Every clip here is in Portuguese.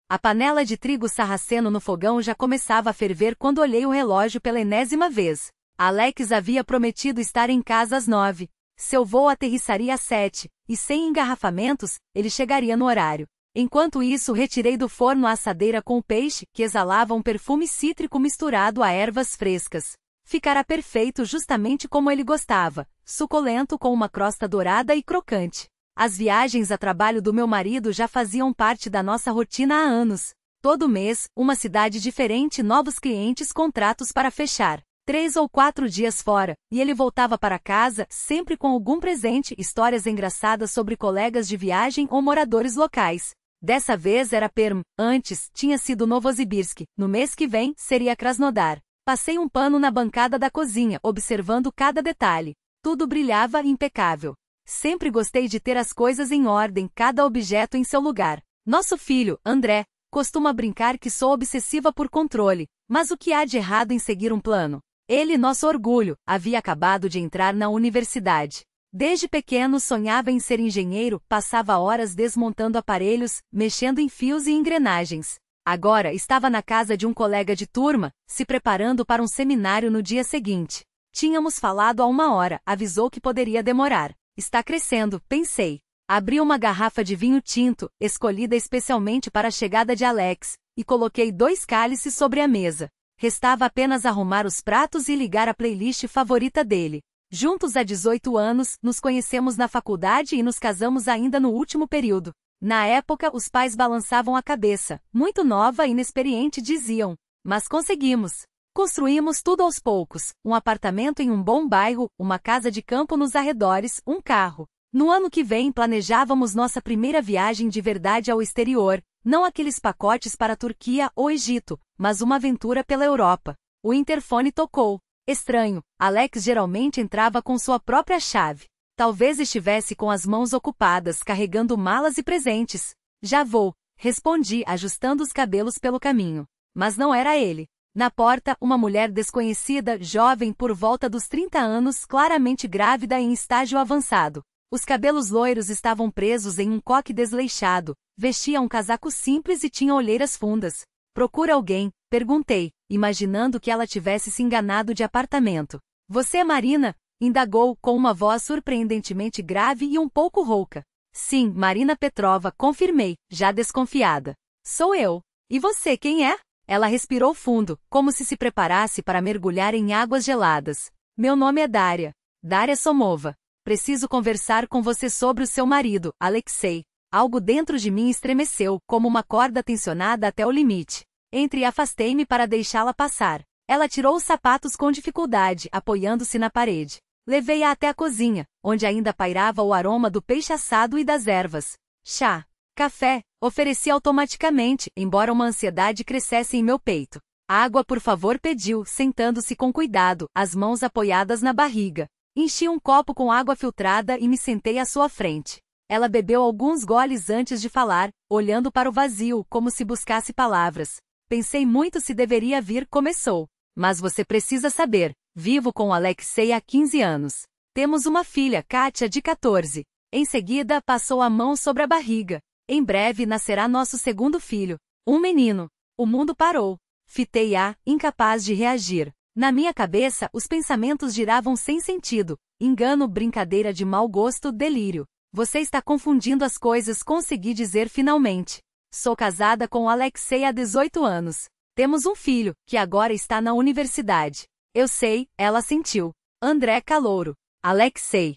A panela de trigo sarraceno no fogão já começava a ferver quando olhei o relógio pela enésima vez. Alex havia prometido estar em casa às 9. Seu voo aterrissaria às 7, e sem engarrafamentos, ele chegaria no horário. Enquanto isso, retirei do forno a assadeira com o peixe, que exalava um perfume cítrico misturado a ervas frescas. Ficará perfeito justamente como ele gostava, suculento com uma crosta dourada e crocante. As viagens a trabalho do meu marido já faziam parte da nossa rotina há anos. Todo mês, uma cidade diferente, novos clientes, contratos para fechar. 3 ou 4 dias fora, e ele voltava para casa, sempre com algum presente, histórias engraçadas sobre colegas de viagem ou moradores locais. Dessa vez era Perm, antes, tinha sido Novosibirsk, no mês que vem, seria Krasnodar. Passei um pano na bancada da cozinha, observando cada detalhe. Tudo brilhava impecável. Sempre gostei de ter as coisas em ordem, cada objeto em seu lugar. Nosso filho, André, costuma brincar que sou obsessiva por controle, mas o que há de errado em seguir um plano? Ele, nosso orgulho, havia acabado de entrar na universidade. Desde pequeno sonhava em ser engenheiro, passava horas desmontando aparelhos, mexendo em fios e engrenagens. Agora estava na casa de um colega de turma, se preparando para um seminário no dia seguinte. Tínhamos falado há 1 hora, avisou que poderia demorar. Está crescendo, pensei. Abri uma garrafa de vinho tinto, escolhida especialmente para a chegada de Alex, e coloquei 2 cálices sobre a mesa. Restava apenas arrumar os pratos e ligar a playlist favorita dele. Juntos há 18 anos, nos conhecemos na faculdade e nos casamos ainda no último período. Na época, os pais balançavam a cabeça. Muito nova e inexperiente, diziam. Mas conseguimos. Construímos tudo aos poucos, um apartamento em um bom bairro, uma casa de campo nos arredores, um carro. No ano que vem planejávamos nossa primeira viagem de verdade ao exterior, não aqueles pacotes para a Turquia ou Egito, mas uma aventura pela Europa. O interfone tocou. Estranho, Alex geralmente entrava com sua própria chave. Talvez estivesse com as mãos ocupadas carregando malas e presentes. Já vou, respondi, ajustando os cabelos pelo caminho. Mas não era ele. Na porta, uma mulher desconhecida, jovem por volta dos 30 anos, claramente grávida em estágio avançado. Os cabelos loiros estavam presos em um coque desleixado, vestia um casaco simples e tinha olheiras fundas. Procura alguém? Perguntei, imaginando que ela tivesse se enganado de apartamento. Você é Marina? Indagou, com uma voz surpreendentemente grave e um pouco rouca. Sim, Marina Petrova, confirmei, já desconfiada. Sou eu. E você, quem é? Ela respirou fundo, como se preparasse para mergulhar em águas geladas. Meu nome é Daria. Daria Somova. Preciso conversar com você sobre o seu marido, Alexei. Algo dentro de mim estremeceu, como uma corda tensionada até o limite. Entre e afastei-me para deixá-la passar. Ela tirou os sapatos com dificuldade, apoiando-se na parede. Levei-a até a cozinha, onde ainda pairava o aroma do peixe assado e das ervas. Chá. Café, ofereci automaticamente, embora uma ansiedade crescesse em meu peito. Água, por favor, pediu, sentando-se com cuidado, as mãos apoiadas na barriga. Enchi um copo com água filtrada e me sentei à sua frente. Ela bebeu alguns goles antes de falar, olhando para o vazio, como se buscasse palavras. Pensei muito se deveria vir, começou. Mas você precisa saber, vivo com Alexei há 15 anos. Temos uma filha, Kátia, de 14. Em seguida, passou a mão sobre a barriga. Em breve nascerá nosso segundo filho. Um menino. O mundo parou. Fitei-a, incapaz de reagir. Na minha cabeça, os pensamentos giravam sem sentido. Engano, brincadeira de mau gosto, delírio. Você está confundindo as coisas, consegui dizer finalmente. Sou casada com Alexei há 18 anos. Temos um filho, que agora está na universidade. Eu sei, ela sentiu. André Calouro. Alexei.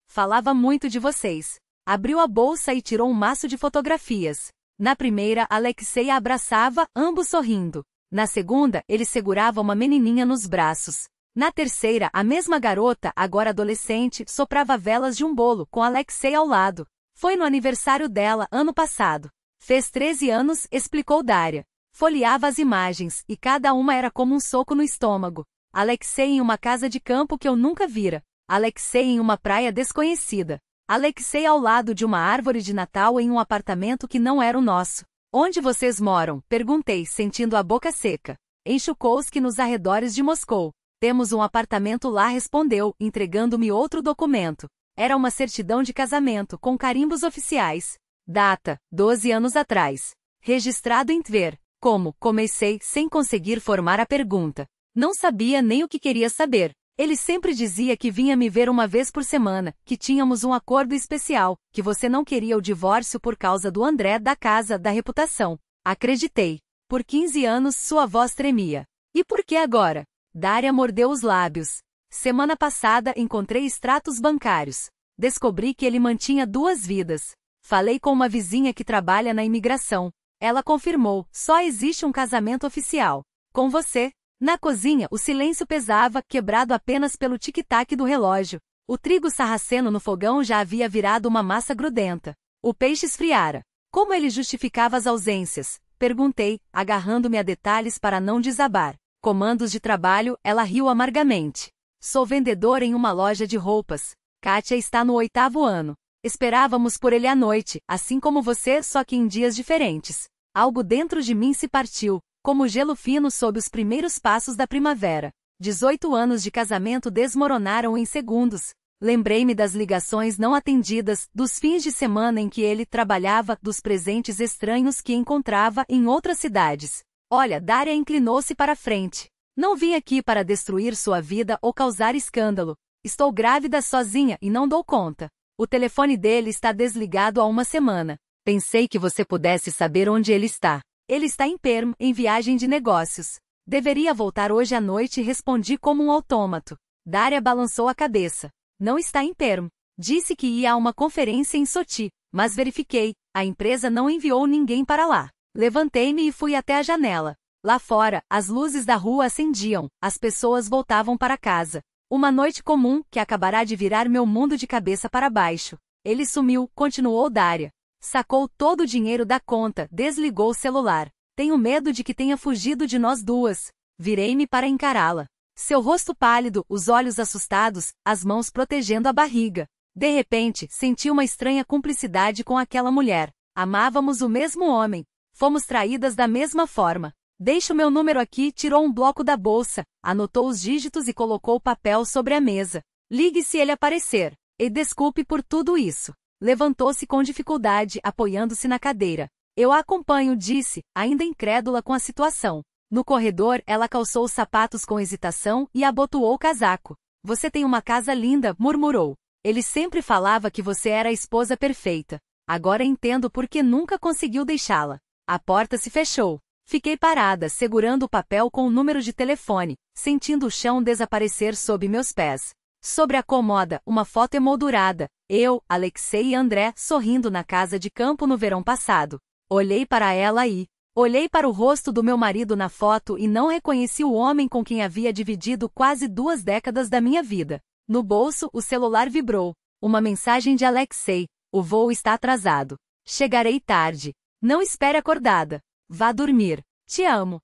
Falava muito de vocês. Abriu a bolsa e tirou um maço de fotografias. Na primeira, Alexei a abraçava, ambos sorrindo. Na segunda, ele segurava uma menininha nos braços. Na terceira, a mesma garota, agora adolescente, soprava velas de um bolo, com Alexei ao lado. Foi no aniversário dela, ano passado. Fez 13 anos, explicou Daria. Folheava as imagens, e cada uma era como um soco no estômago. Alexei em uma casa de campo que eu nunca vira. Alexei em uma praia desconhecida. Alexei ao lado de uma árvore de Natal em um apartamento que não era o nosso. Onde vocês moram? Perguntei, sentindo a boca seca. Em Chukovsk, nos arredores de Moscou. Temos um apartamento lá, respondeu, entregando-me outro documento. Era uma certidão de casamento, com carimbos oficiais. Data, 12 anos atrás. Registrado em Tver. Como? Comecei, sem conseguir formar a pergunta. Não sabia nem o que queria saber. Ele sempre dizia que vinha me ver uma vez por semana, que tínhamos um acordo especial, que você não queria o divórcio por causa do André da casa da reputação. Acreditei. Por 15 anos sua voz tremia. E por que agora? Dária mordeu os lábios. Semana passada encontrei extratos bancários. Descobri que ele mantinha 2 vidas. Falei com uma vizinha que trabalha na imigração. Ela confirmou, só existe um casamento oficial. Com você. Na cozinha, o silêncio pesava, quebrado apenas pelo tic-tac do relógio. O trigo sarraceno no fogão já havia virado uma massa grudenta. O peixe esfriara. Como ele justificava as ausências? Perguntei, agarrando-me a detalhes para não desabar. Comandos de trabalho, ela riu amargamente. Sou vendedora em uma loja de roupas. Kátia está no 8º ano. Esperávamos por ele à noite, assim como você, só que em dias diferentes. Algo dentro de mim se partiu, como gelo fino sob os primeiros passos da primavera. 18 anos de casamento desmoronaram em segundos. Lembrei-me das ligações não atendidas, dos fins de semana em que ele trabalhava, dos presentes estranhos que encontrava em outras cidades. Olha, Dária inclinou-se para frente. Não vim aqui para destruir sua vida ou causar escândalo. Estou grávida sozinha e não dou conta. O telefone dele está desligado há uma semana. Pensei que você pudesse saber onde ele está. Ele está em Perm, em viagem de negócios. Deveria voltar hoje à noite e respondi como um autômato. Dária balançou a cabeça. Não está em Perm. Disse que ia a uma conferência em Soti, mas verifiquei, a empresa não enviou ninguém para lá. Levantei-me e fui até a janela. Lá fora, as luzes da rua acendiam, as pessoas voltavam para casa. Uma noite comum, que acabará de virar meu mundo de cabeça para baixo. Ele sumiu, continuou Dária. Sacou todo o dinheiro da conta, desligou o celular. Tenho medo de que tenha fugido de nós duas. Virei-me para encará-la. Seu rosto pálido, os olhos assustados, as mãos protegendo a barriga. De repente, senti uma estranha cumplicidade com aquela mulher. Amávamos o mesmo homem. Fomos traídas da mesma forma. Deixe o meu número aqui, tirou um bloco da bolsa, anotou os dígitos e colocou o papel sobre a mesa. Ligue se ele aparecer. E desculpe por tudo isso. Levantou-se com dificuldade, apoiando-se na cadeira. Eu a acompanho, disse, ainda incrédula com a situação. No corredor, ela calçou os sapatos com hesitação e abotoou o casaco. Você tem uma casa linda, murmurou. Ele sempre falava que você era a esposa perfeita. Agora entendo por que nunca conseguiu deixá-la. A porta se fechou. Fiquei parada, segurando o papel com o número de telefone, sentindo o chão desaparecer sob meus pés. Sobre a cômoda, uma foto emoldurada. Eu, Alexei e André, sorrindo na casa de campo no verão passado. Olhei para ela e... Olhei para o rosto do meu marido na foto e não reconheci o homem com quem havia dividido quase 2 décadas da minha vida. No bolso, o celular vibrou. Uma mensagem de Alexei. O voo está atrasado. Chegarei tarde. Não espere acordada. Vá dormir. Te amo.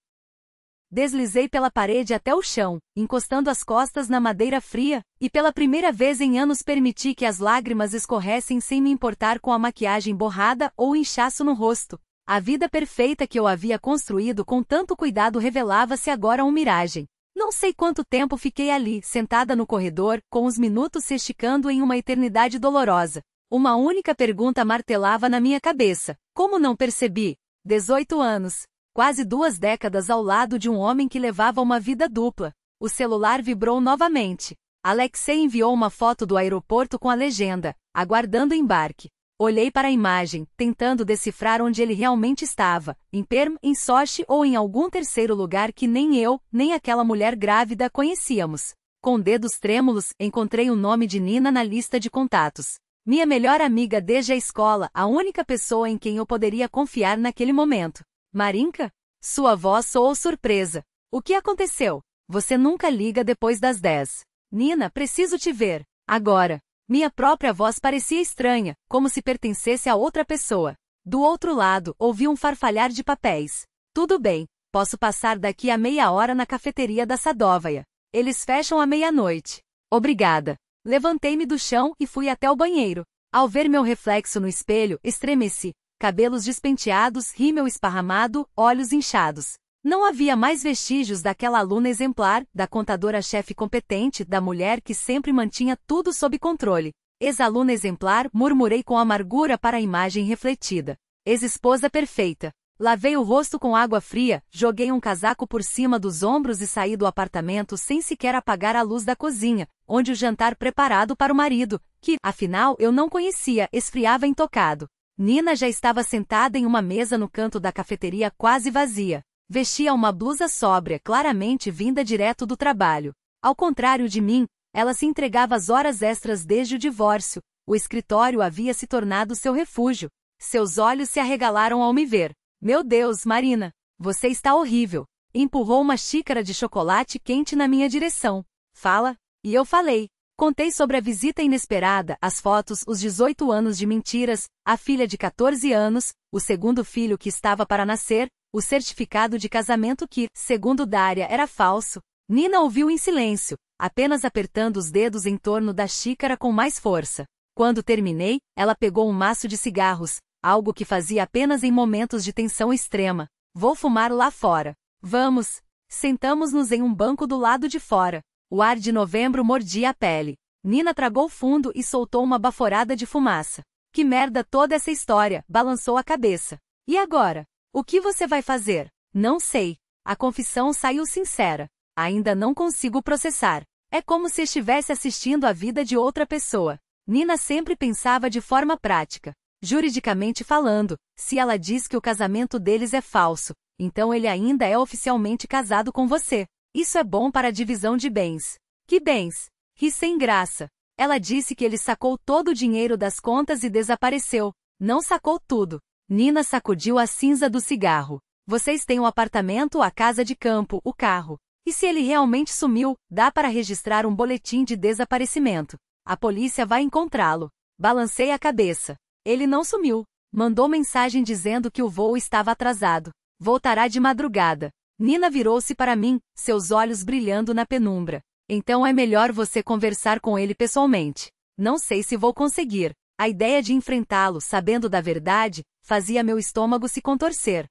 Deslizei pela parede até o chão, encostando as costas na madeira fria, e pela primeira vez em anos permiti que as lágrimas escorressem sem me importar com a maquiagem borrada ou o inchaço no rosto. A vida perfeita que eu havia construído com tanto cuidado revelava-se agora uma miragem. Não sei quanto tempo fiquei ali, sentada no corredor, com os minutos se esticando em uma eternidade dolorosa. Uma única pergunta martelava na minha cabeça. Como não percebi? 18 anos. Quase 2 décadas ao lado de um homem que levava uma vida dupla. O celular vibrou novamente. Alexei enviou uma foto do aeroporto com a legenda, aguardando embarque. Olhei para a imagem, tentando decifrar onde ele realmente estava, em Perm, em Sochi ou em algum terceiro lugar que nem eu, nem aquela mulher grávida conhecíamos. Com dedos trêmulos, encontrei o nome de Nina na lista de contatos. Minha melhor amiga desde a escola, a única pessoa em quem eu poderia confiar naquele momento. Marinka? Sua voz soou surpresa. O que aconteceu? Você nunca liga depois das 10. Nina, preciso te ver. Agora. Minha própria voz parecia estranha, como se pertencesse a outra pessoa. Do outro lado, ouvi um farfalhar de papéis. Tudo bem, posso passar daqui a meia hora na cafeteria da Sadovaya. Eles fecham à meia-noite. Obrigada. Levantei-me do chão e fui até o banheiro. Ao ver meu reflexo no espelho, estremeci. Cabelos despenteados, rímel esparramado, olhos inchados. Não havia mais vestígios daquela aluna exemplar, da contadora-chefe competente, da mulher que sempre mantinha tudo sob controle. Ex-aluna exemplar, murmurei com amargura para a imagem refletida. Ex-esposa perfeita. Lavei o rosto com água fria, joguei um casaco por cima dos ombros e saí do apartamento sem sequer apagar a luz da cozinha, onde o jantar preparado para o marido, que, afinal, eu não conhecia, esfriava intocado. Nina já estava sentada em uma mesa no canto da cafeteria quase vazia. Vestia uma blusa sóbria, claramente vinda direto do trabalho. Ao contrário de mim, ela se entregava às horas extras desde o divórcio. O escritório havia se tornado seu refúgio. Seus olhos se arregalaram ao me ver. Meu Deus, Marina, você está horrível. Empurrou uma xícara de chocolate quente na minha direção. Fala. E eu falei. Contei sobre a visita inesperada, as fotos, os 18 anos de mentiras, a filha de 14 anos, o segundo filho que estava para nascer, o certificado de casamento que, segundo Dária, era falso. Nina ouviu em silêncio, apenas apertando os dedos em torno da xícara com mais força. Quando terminei, ela pegou um maço de cigarros, algo que fazia apenas em momentos de tensão extrema. Vou fumar lá fora. Vamos. Sentamos-nos em um banco do lado de fora. O ar de novembro mordia a pele. Nina tragou fundo e soltou uma baforada de fumaça. Que merda toda essa história, balançou a cabeça. E agora? O que você vai fazer? Não sei. A confissão saiu sincera. Ainda não consigo processar. É como se estivesse assistindo a vida de outra pessoa. Nina sempre pensava de forma prática. Juridicamente falando, se ela diz que o casamento deles é falso, então ele ainda é oficialmente casado com você. Isso é bom para a divisão de bens. Que bens? Ri sem graça. Ela disse que ele sacou todo o dinheiro das contas e desapareceu. Não sacou tudo. Nina sacudiu a cinza do cigarro. Vocês têm o apartamento, a casa de campo, o carro. E se ele realmente sumiu, dá para registrar um boletim de desaparecimento. A polícia vai encontrá-lo. Balancei a cabeça. Ele não sumiu. Mandou mensagem dizendo que o voo estava atrasado. Voltará de madrugada. Nina virou-se para mim, seus olhos brilhando na penumbra. Então é melhor você conversar com ele pessoalmente. Não sei se vou conseguir. A ideia de enfrentá-lo, sabendo da verdade, fazia meu estômago se contorcer.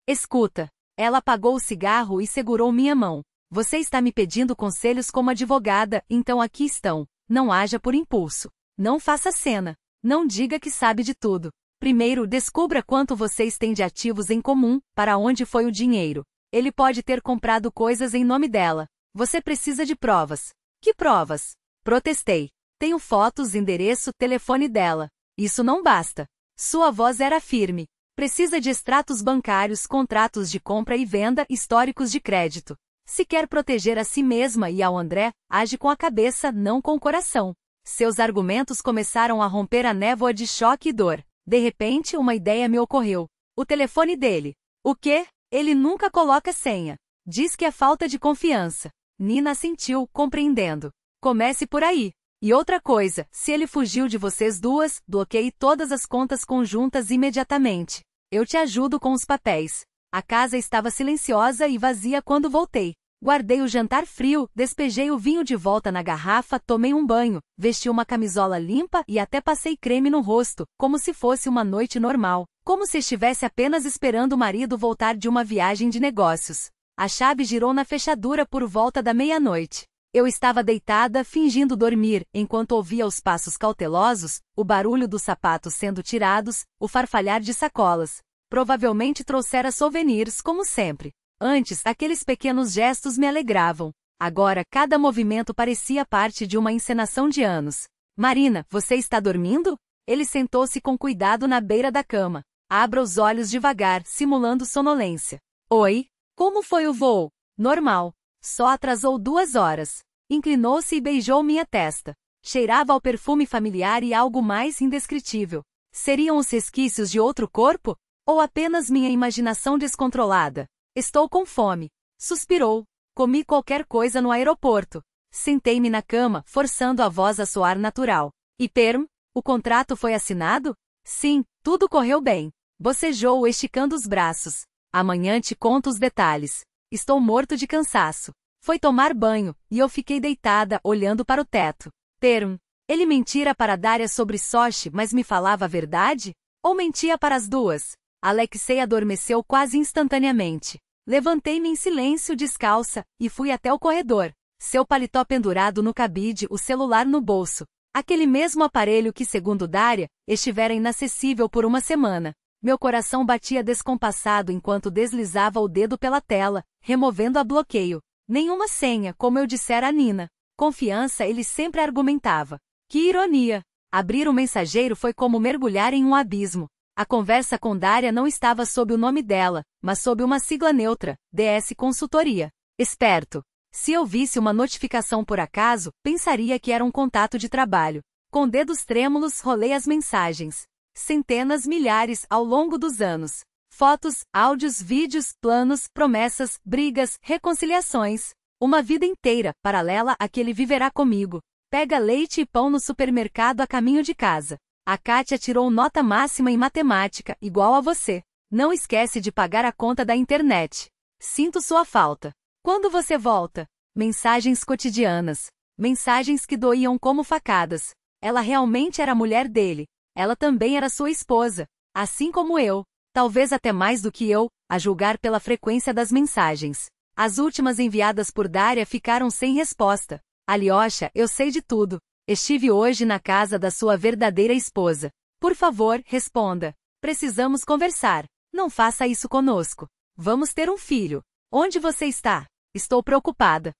Escuta. Ela apagou o cigarro e segurou minha mão. Você está me pedindo conselhos como advogada, então aqui estão. Não haja por impulso. Não faça cena. Não diga que sabe de tudo. Primeiro, descubra quanto vocês têm de ativos em comum, para onde foi o dinheiro. Ele pode ter comprado coisas em nome dela. Você precisa de provas. Que provas? Protestei. Tenho fotos, endereço, telefone dela. Isso não basta. Sua voz era firme. Precisa de extratos bancários, contratos de compra e venda, históricos de crédito. Se quer proteger a si mesma e ao André, age com a cabeça, não com o coração. Seus argumentos começaram a romper a névoa de choque e dor. De repente, uma ideia me ocorreu. O telefone dele. O quê? Ele nunca coloca senha. Diz que é falta de confiança. Nina assentiu, compreendendo. Comece por aí. E outra coisa, se ele fugiu de vocês duas, bloqueie todas as contas conjuntas imediatamente. Eu te ajudo com os papéis. A casa estava silenciosa e vazia quando voltei. Guardei o jantar frio, despejei o vinho de volta na garrafa, tomei um banho, vesti uma camisola limpa e até passei creme no rosto, como se fosse uma noite normal, como se estivesse apenas esperando o marido voltar de uma viagem de negócios. A chave girou na fechadura por volta da meia-noite. Eu estava deitada, fingindo dormir, enquanto ouvia os passos cautelosos, o barulho dos sapatos sendo tirados, o farfalhar de sacolas. Provavelmente trouxera souvenirs, como sempre. Antes, aqueles pequenos gestos me alegravam. Agora, cada movimento parecia parte de uma encenação de anos. Marina, você está dormindo? Ele sentou-se com cuidado na beira da cama. Abra os olhos devagar, simulando sonolência. Oi? Como foi o voo? Normal. Só atrasou 2 horas. Inclinou-se e beijou minha testa. Cheirava ao perfume familiar e algo mais indescritível. Seriam os resquícios de outro corpo? Ou apenas minha imaginação descontrolada? Estou com fome. Suspirou. Comi qualquer coisa no aeroporto. Sentei-me na cama, forçando a voz a soar natural. E Perm? O contrato foi assinado? Sim, tudo correu bem. Bocejou, esticando os braços. Amanhã te conto os detalhes. Estou morto de cansaço. Foi tomar banho, e eu fiquei deitada, olhando para o teto. Perm. Ele mentira para Dária sobre Sochi, mas me falava a verdade? Ou mentia para as duas? Alexei adormeceu quase instantaneamente. Levantei-me em silêncio, descalça, e fui até o corredor. Seu paletó pendurado no cabide, o celular no bolso. Aquele mesmo aparelho que, segundo Dária, estivera inacessível por uma semana. Meu coração batia descompassado enquanto deslizava o dedo pela tela, removendo a bloqueio. Nenhuma senha, como eu dissera a Nina. Confiança, ele sempre argumentava. Que ironia! Abrir o mensageiro foi como mergulhar em um abismo. A conversa com Daria não estava sob o nome dela, mas sob uma sigla neutra, DS Consultoria. Esperto. Se eu visse uma notificação por acaso, pensaria que era um contato de trabalho. Com dedos trêmulos, rolei as mensagens. Centenas, milhares, ao longo dos anos. Fotos, áudios, vídeos, planos, promessas, brigas, reconciliações. Uma vida inteira, paralela à que ele viverá comigo. Pega leite e pão no supermercado a caminho de casa. A Kátia tirou nota máxima em matemática, igual a você. Não esquece de pagar a conta da internet. Sinto sua falta. Quando você volta? Mensagens cotidianas. Mensagens que doíam como facadas. Ela realmente era a mulher dele. Ela também era sua esposa. Assim como eu. Talvez até mais do que eu, a julgar pela frequência das mensagens. As últimas enviadas por Daria ficaram sem resposta. Alyosha, eu sei de tudo. Estive hoje na casa da sua verdadeira esposa. Por favor, responda. Precisamos conversar. Não faça isso conosco. Vamos ter um filho. Onde você está? Estou preocupada.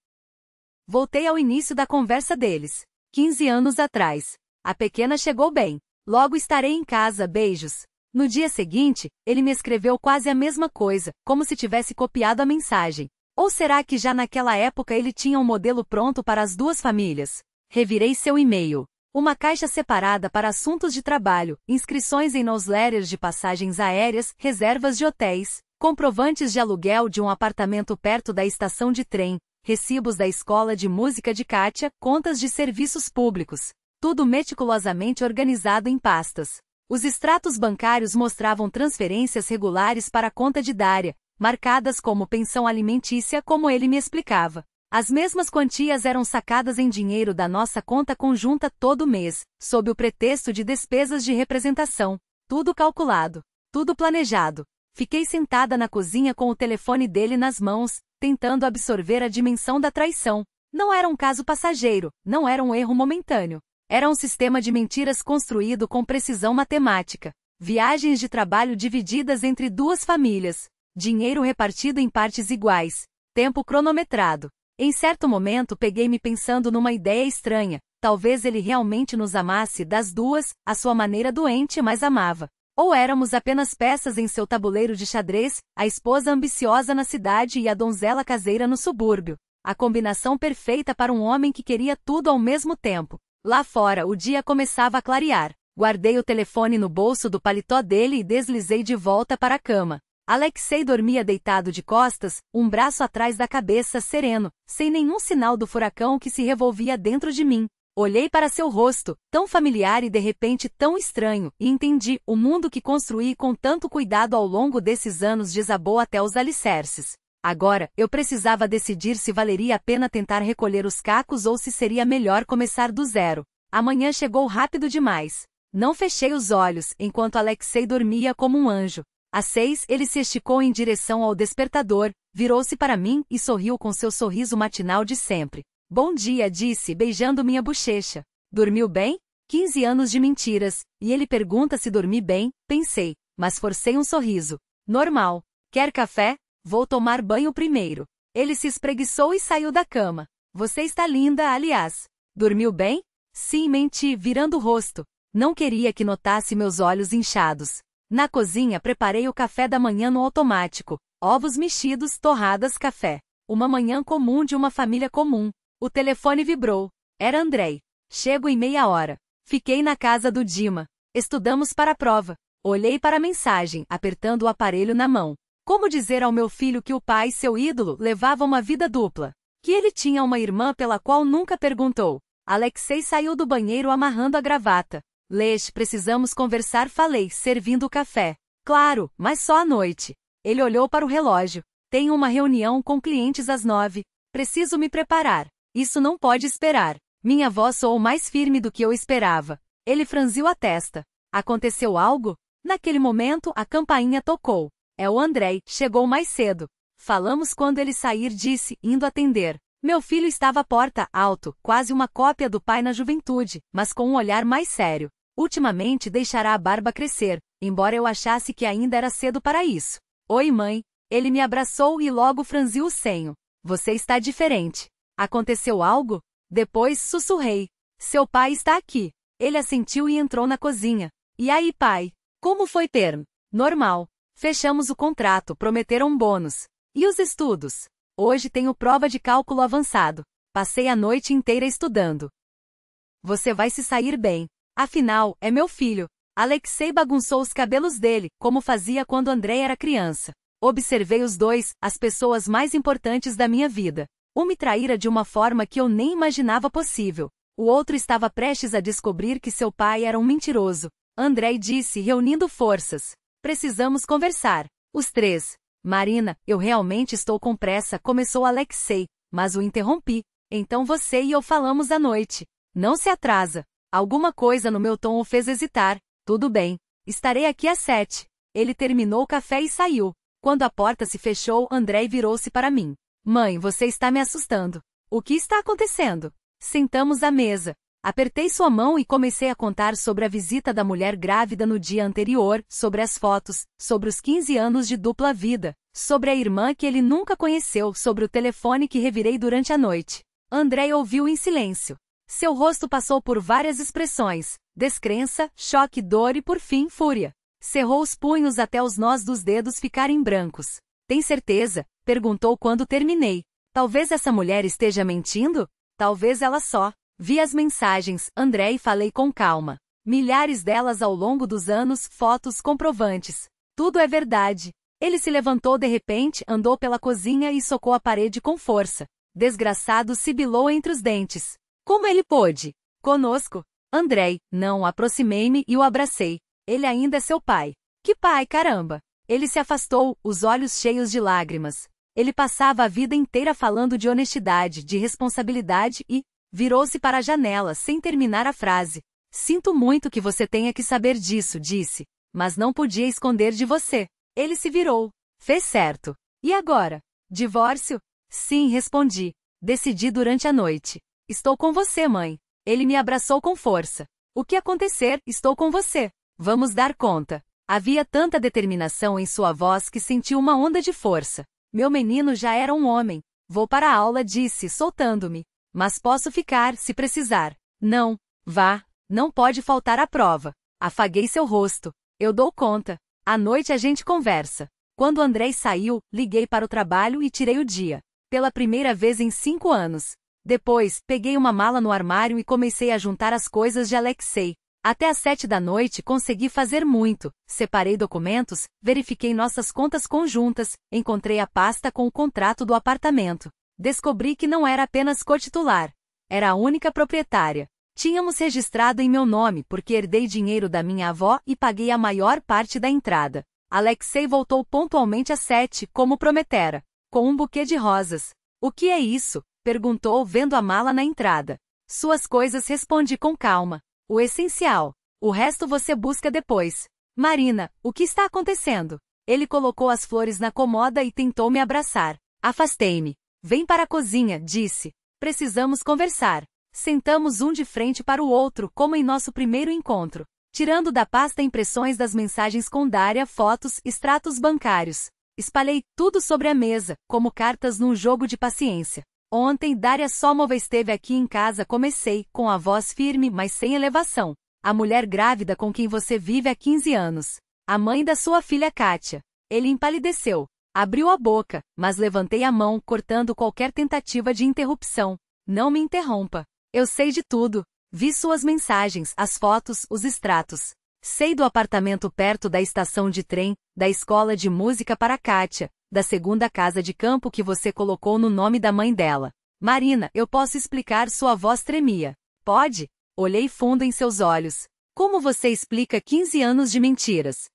Voltei ao início da conversa deles. 15 anos atrás. A pequena chegou bem. Logo estarei em casa, beijos. No dia seguinte, ele me escreveu quase a mesma coisa, como se tivesse copiado a mensagem. Ou será que já naquela época ele tinha um modelo pronto para as duas famílias? Revirei seu e-mail. Uma caixa separada para assuntos de trabalho, inscrições em newsletters de passagens aéreas, reservas de hotéis, comprovantes de aluguel de um apartamento perto da estação de trem, recibos da escola de música de Kátia, contas de serviços públicos. Tudo meticulosamente organizado em pastas. Os extratos bancários mostravam transferências regulares para a conta de Daria, marcadas como pensão alimentícia, como ele me explicava. As mesmas quantias eram sacadas em dinheiro da nossa conta conjunta todo mês, sob o pretexto de despesas de representação. Tudo calculado. Tudo planejado. Fiquei sentada na cozinha com o telefone dele nas mãos, tentando absorver a dimensão da traição. Não era um caso passageiro, não era um erro momentâneo. Era um sistema de mentiras construído com precisão matemática. Viagens de trabalho divididas entre duas famílias. Dinheiro repartido em partes iguais. Tempo cronometrado. Em certo momento peguei-me pensando numa ideia estranha. Talvez ele realmente nos amasse das duas, à sua maneira doente, mas amava. Ou éramos apenas peças em seu tabuleiro de xadrez, a esposa ambiciosa na cidade e a donzela caseira no subúrbio. A combinação perfeita para um homem que queria tudo ao mesmo tempo. Lá fora, o dia começava a clarear. Guardei o telefone no bolso do paletó dele e deslizei de volta para a cama. Alexei dormia deitado de costas, um braço atrás da cabeça, sereno, sem nenhum sinal do furacão que se revolvia dentro de mim. Olhei para seu rosto, tão familiar e de repente tão estranho, e entendi, o mundo que construí com tanto cuidado ao longo desses anos desabou até os alicerces. Agora, eu precisava decidir se valeria a pena tentar recolher os cacos ou se seria melhor começar do zero. A manhã chegou rápido demais. Não fechei os olhos, enquanto Alexei dormia como um anjo. Às 6, ele se esticou em direção ao despertador, virou-se para mim e sorriu com seu sorriso matinal de sempre. Bom dia, disse, beijando minha bochecha. Dormiu bem? 15 anos de mentiras, e ele pergunta se dormi bem, pensei, mas forcei um sorriso. Normal. Quer café? Vou tomar banho primeiro. Ele se espreguiçou e saiu da cama. Você está linda, aliás. Dormiu bem? Sim, menti, virando o rosto. Não queria que notasse meus olhos inchados. Na cozinha preparei o café da manhã no automático. Ovos mexidos, torradas, café. Uma manhã comum de uma família comum. O telefone vibrou. Era Andrei. Chego em meia hora. Fiquei na casa do Dima. Estudamos para a prova. Olhei para a mensagem, apertando o aparelho na mão. Como dizer ao meu filho que o pai, seu ídolo, levava uma vida dupla? Que ele tinha uma irmã pela qual nunca perguntou. Alexei saiu do banheiro amarrando a gravata. Lesh, precisamos conversar, falei, servindo o café. Claro, mas só à noite. Ele olhou para o relógio. Tenho uma reunião com clientes às 9. Preciso me preparar. Isso não pode esperar. Minha voz soou mais firme do que eu esperava. Ele franziu a testa. Aconteceu algo? Naquele momento, a campainha tocou. É o Andrei, chegou mais cedo. Falamos quando ele sair, disse, indo atender. Meu filho estava à porta, alto, quase uma cópia do pai na juventude, mas com um olhar mais sério. Ultimamente deixará a barba crescer. embora eu achasse que ainda era cedo para isso. Oi, mãe. Ele me abraçou e logo franziu o senho. Você está diferente. Aconteceu algo? Depois sussurrei. Seu pai está aqui. Ele assentiu e entrou na cozinha. E aí, pai? Como foi ter? Normal. Fechamos o contrato, prometeram um bônus. E os estudos? Hoje tenho prova de cálculo avançado. Passei a noite inteira estudando. Você vai se sair bem. Afinal, é meu filho. Alexei bagunçou os cabelos dele, como fazia quando Andrei era criança. Observei os dois, as pessoas mais importantes da minha vida. Um me traíra de uma forma que eu nem imaginava possível. O outro estava prestes a descobrir que seu pai era um mentiroso. Andrei disse, reunindo forças. Precisamos conversar. Os três. Marina, eu realmente estou com pressa, começou Alexei, mas o interrompi. Então você e eu falamos à noite. Não se atrasa. Alguma coisa no meu tom o fez hesitar. Tudo bem. Estarei aqui às 7. Ele terminou o café e saiu. Quando a porta se fechou, Andrei virou-se para mim. Mãe, você está me assustando. O que está acontecendo? Sentamos à mesa. Apertei sua mão e comecei a contar sobre a visita da mulher grávida no dia anterior, sobre as fotos, sobre os 15 anos de dupla vida, sobre a irmã que ele nunca conheceu, sobre o telefone que revirei durante a noite. Andrei ouviu em silêncio. Seu rosto passou por várias expressões: descrença, choque, dor e, por fim, fúria. Cerrou os punhos até os nós dos dedos ficarem brancos. Tem certeza? Perguntou quando terminei. Talvez essa mulher esteja mentindo? Talvez ela só. Vi as mensagens, Andrei, e falei com calma. Milhares delas ao longo dos anos, fotos comprovantes. Tudo é verdade. Ele se levantou de repente, andou pela cozinha e socou a parede com força. Desgraçado, sibilou entre os dentes. Como ele pôde? Conosco? Andrei, não, aproximei-me e o abracei. Ele ainda é seu pai. Que pai, caramba! Ele se afastou, os olhos cheios de lágrimas. Ele passava a vida inteira falando de honestidade, de responsabilidade e... virou-se para a janela sem terminar a frase. Sinto muito que você tenha que saber disso, disse. Mas não podia esconder de você. Ele se virou. Fez certo. E agora? Divórcio? Sim, respondi. Decidi durante a noite. Estou com você, mãe. Ele me abraçou com força. O que acontecer, estou com você. Vamos dar conta. Havia tanta determinação em sua voz que senti uma onda de força. Meu menino já era um homem. Vou para a aula, disse, soltando-me. Mas posso ficar, se precisar. Não. Vá. Não pode faltar à prova. Afaguei seu rosto. Eu dou conta. À noite a gente conversa. Quando Andrei saiu, liguei para o trabalho e tirei o dia. Pela primeira vez em 5 anos. Depois, peguei uma mala no armário e comecei a juntar as coisas de Alexei. Até às 7 da noite consegui fazer muito. Separei documentos, verifiquei nossas contas conjuntas, encontrei a pasta com o contrato do apartamento. Descobri que não era apenas cotitular. Era a única proprietária. Tínhamos registrado em meu nome porque herdei dinheiro da minha avó e paguei a maior parte da entrada. Alexei voltou pontualmente às 7, como prometera, com um buquê de rosas. O que é isso? Perguntou vendo a mala na entrada. Suas coisas, respondi com calma. O essencial. O resto você busca depois. Marina, o que está acontecendo? Ele colocou as flores na comoda e tentou me abraçar. Afastei-me. Vem para a cozinha, disse. Precisamos conversar. Sentamos um de frente para o outro, como em nosso primeiro encontro. Tirando da pasta impressões das mensagens com Dária, fotos, extratos bancários. Espalhei tudo sobre a mesa, como cartas num jogo de paciência. Ontem, Dária Somova esteve aqui em casa, comecei, com a voz firme, mas sem elevação. A mulher grávida com quem você vive há 15 anos. A mãe da sua filha Kátia. Ele empalideceu. Abriu a boca, mas levantei a mão, cortando qualquer tentativa de interrupção. Não me interrompa. Eu sei de tudo. Vi suas mensagens, as fotos, os extratos. Sei do apartamento perto da estação de trem, da escola de música para Kátia, da segunda casa de campo que você colocou no nome da mãe dela. Marina, eu posso explicar, sua voz tremia. Pode? Olhei fundo em seus olhos. Como você explica 15 anos de mentiras?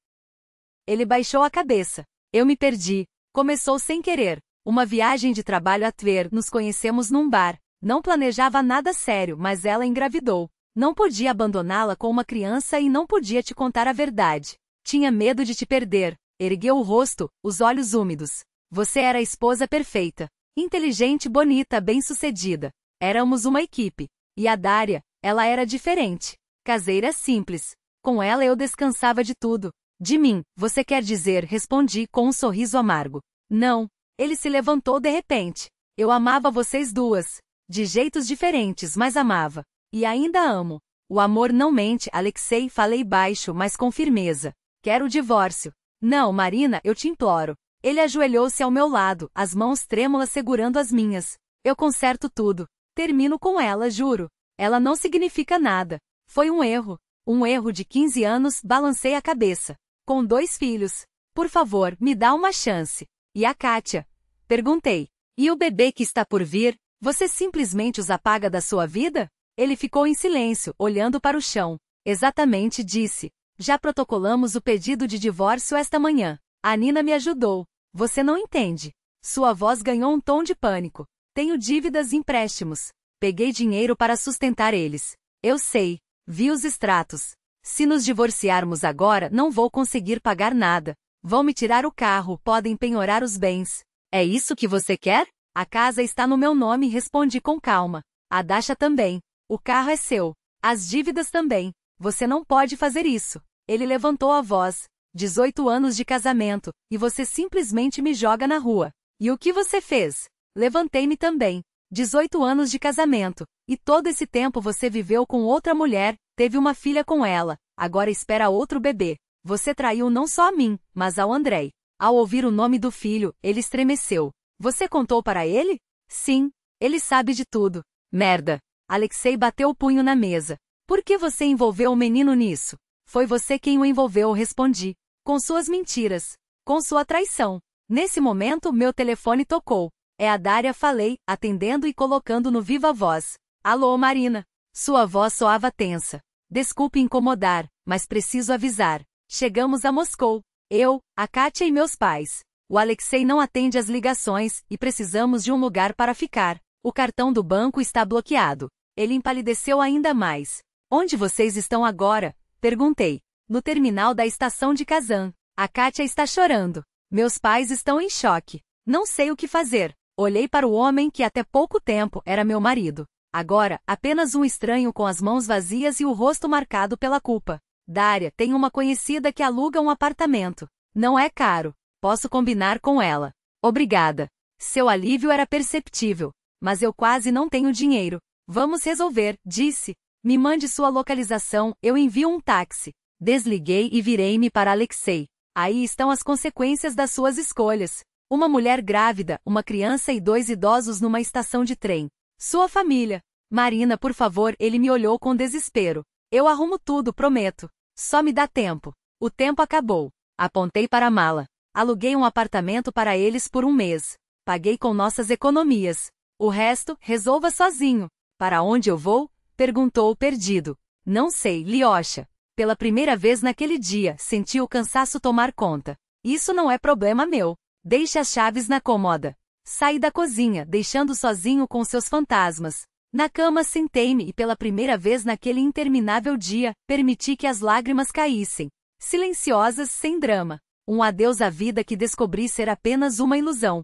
Ele baixou a cabeça. Eu me perdi. Começou sem querer. Uma viagem de trabalho a Tver, nos conhecemos num bar. Não planejava nada sério, mas ela engravidou. Não podia abandoná-la com uma criança e não podia te contar a verdade. Tinha medo de te perder. Ergueu o rosto, os olhos úmidos. Você era a esposa perfeita. Inteligente, bonita, bem-sucedida. Éramos uma equipe. E a Dária, ela era diferente. Caseira simples. Com ela eu descansava de tudo. De mim, você quer dizer, respondi com um sorriso amargo. Não. Ele se levantou de repente. Eu amava vocês duas. De jeitos diferentes, mas amava. E ainda amo. O amor não mente, Alexei, falei baixo, mas com firmeza. Quero o divórcio. Não, Marina, eu te imploro. Ele ajoelhou-se ao meu lado, as mãos trêmulas segurando as minhas. Eu conserto tudo. Termino com ela, juro. Ela não significa nada. Foi um erro. Um erro de 15 anos, balancei a cabeça. Com 2 filhos. Por favor, me dá uma chance. E a Kátia? Perguntei. E o bebê que está por vir? Você simplesmente os apaga da sua vida? Ele ficou em silêncio, olhando para o chão. Exatamente, disse. Já protocolamos o pedido de divórcio esta manhã. A Nina me ajudou. Você não entende. Sua voz ganhou um tom de pânico. Tenho dívidas e empréstimos. Peguei dinheiro para sustentar eles. Eu sei. Vi os extratos. Se nos divorciarmos agora, não vou conseguir pagar nada. Vão me tirar o carro, podem penhorar os bens. É isso que você quer? A casa está no meu nome, respondi com calma. A Dasha também. O carro é seu. As dívidas também. Você não pode fazer isso. Ele levantou a voz. 18 anos de casamento, e você simplesmente me joga na rua. E o que você fez? Levantei-me também. 18 anos de casamento. E todo esse tempo você viveu com outra mulher, teve uma filha com ela, agora espera outro bebê. Você traiu não só a mim, mas ao Andrei. Ao ouvir o nome do filho, ele estremeceu. Você contou para ele? Sim. Ele sabe de tudo. Merda. Alexei bateu o punho na mesa. Por que você envolveu o menino nisso? Foi você quem o envolveu, respondi. Com suas mentiras. Com sua traição. Nesse momento, meu telefone tocou. É a Dária, falei, atendendo e colocando no viva voz. Alô, Marina. Sua voz soava tensa. Desculpe incomodar, mas preciso avisar. Chegamos a Moscou. Eu, a Kátia e meus pais. O Alexei não atende às ligações, e precisamos de um lugar para ficar. O cartão do banco está bloqueado. Ele empalideceu ainda mais. Onde vocês estão agora? Perguntei. No terminal da estação de Kazan. A Kátia está chorando. Meus pais estão em choque. Não sei o que fazer. Olhei para o homem que até pouco tempo era meu marido. Agora, apenas um estranho com as mãos vazias e o rosto marcado pela culpa. Dária, tem uma conhecida que aluga um apartamento. Não é caro. Posso combinar com ela. Obrigada. Seu alívio era perceptível. Mas eu quase não tenho dinheiro. Vamos resolver, disse. Me mande sua localização, eu envio um táxi. Desliguei e virei-me para Alexei. Aí estão as consequências das suas escolhas. Uma mulher grávida, uma criança e 2 idosos numa estação de trem. Sua família. Marina, por favor, ele me olhou com desespero. Eu arrumo tudo, prometo. Só me dá tempo. O tempo acabou. Apontei para a mala. Aluguei um apartamento para eles por 1 mês. Paguei com nossas economias. O resto, resolva sozinho. Para onde eu vou? Perguntou perdido. Não sei, Lyosha. Pela primeira vez naquele dia, senti o cansaço tomar conta. Isso não é problema meu. Deixe as chaves na cômoda. Saí da cozinha, deixando sozinho com seus fantasmas. Na cama sentei-me e pela primeira vez naquele interminável dia, permiti que as lágrimas caíssem. Silenciosas, sem drama. Um adeus à vida que descobri ser apenas uma ilusão.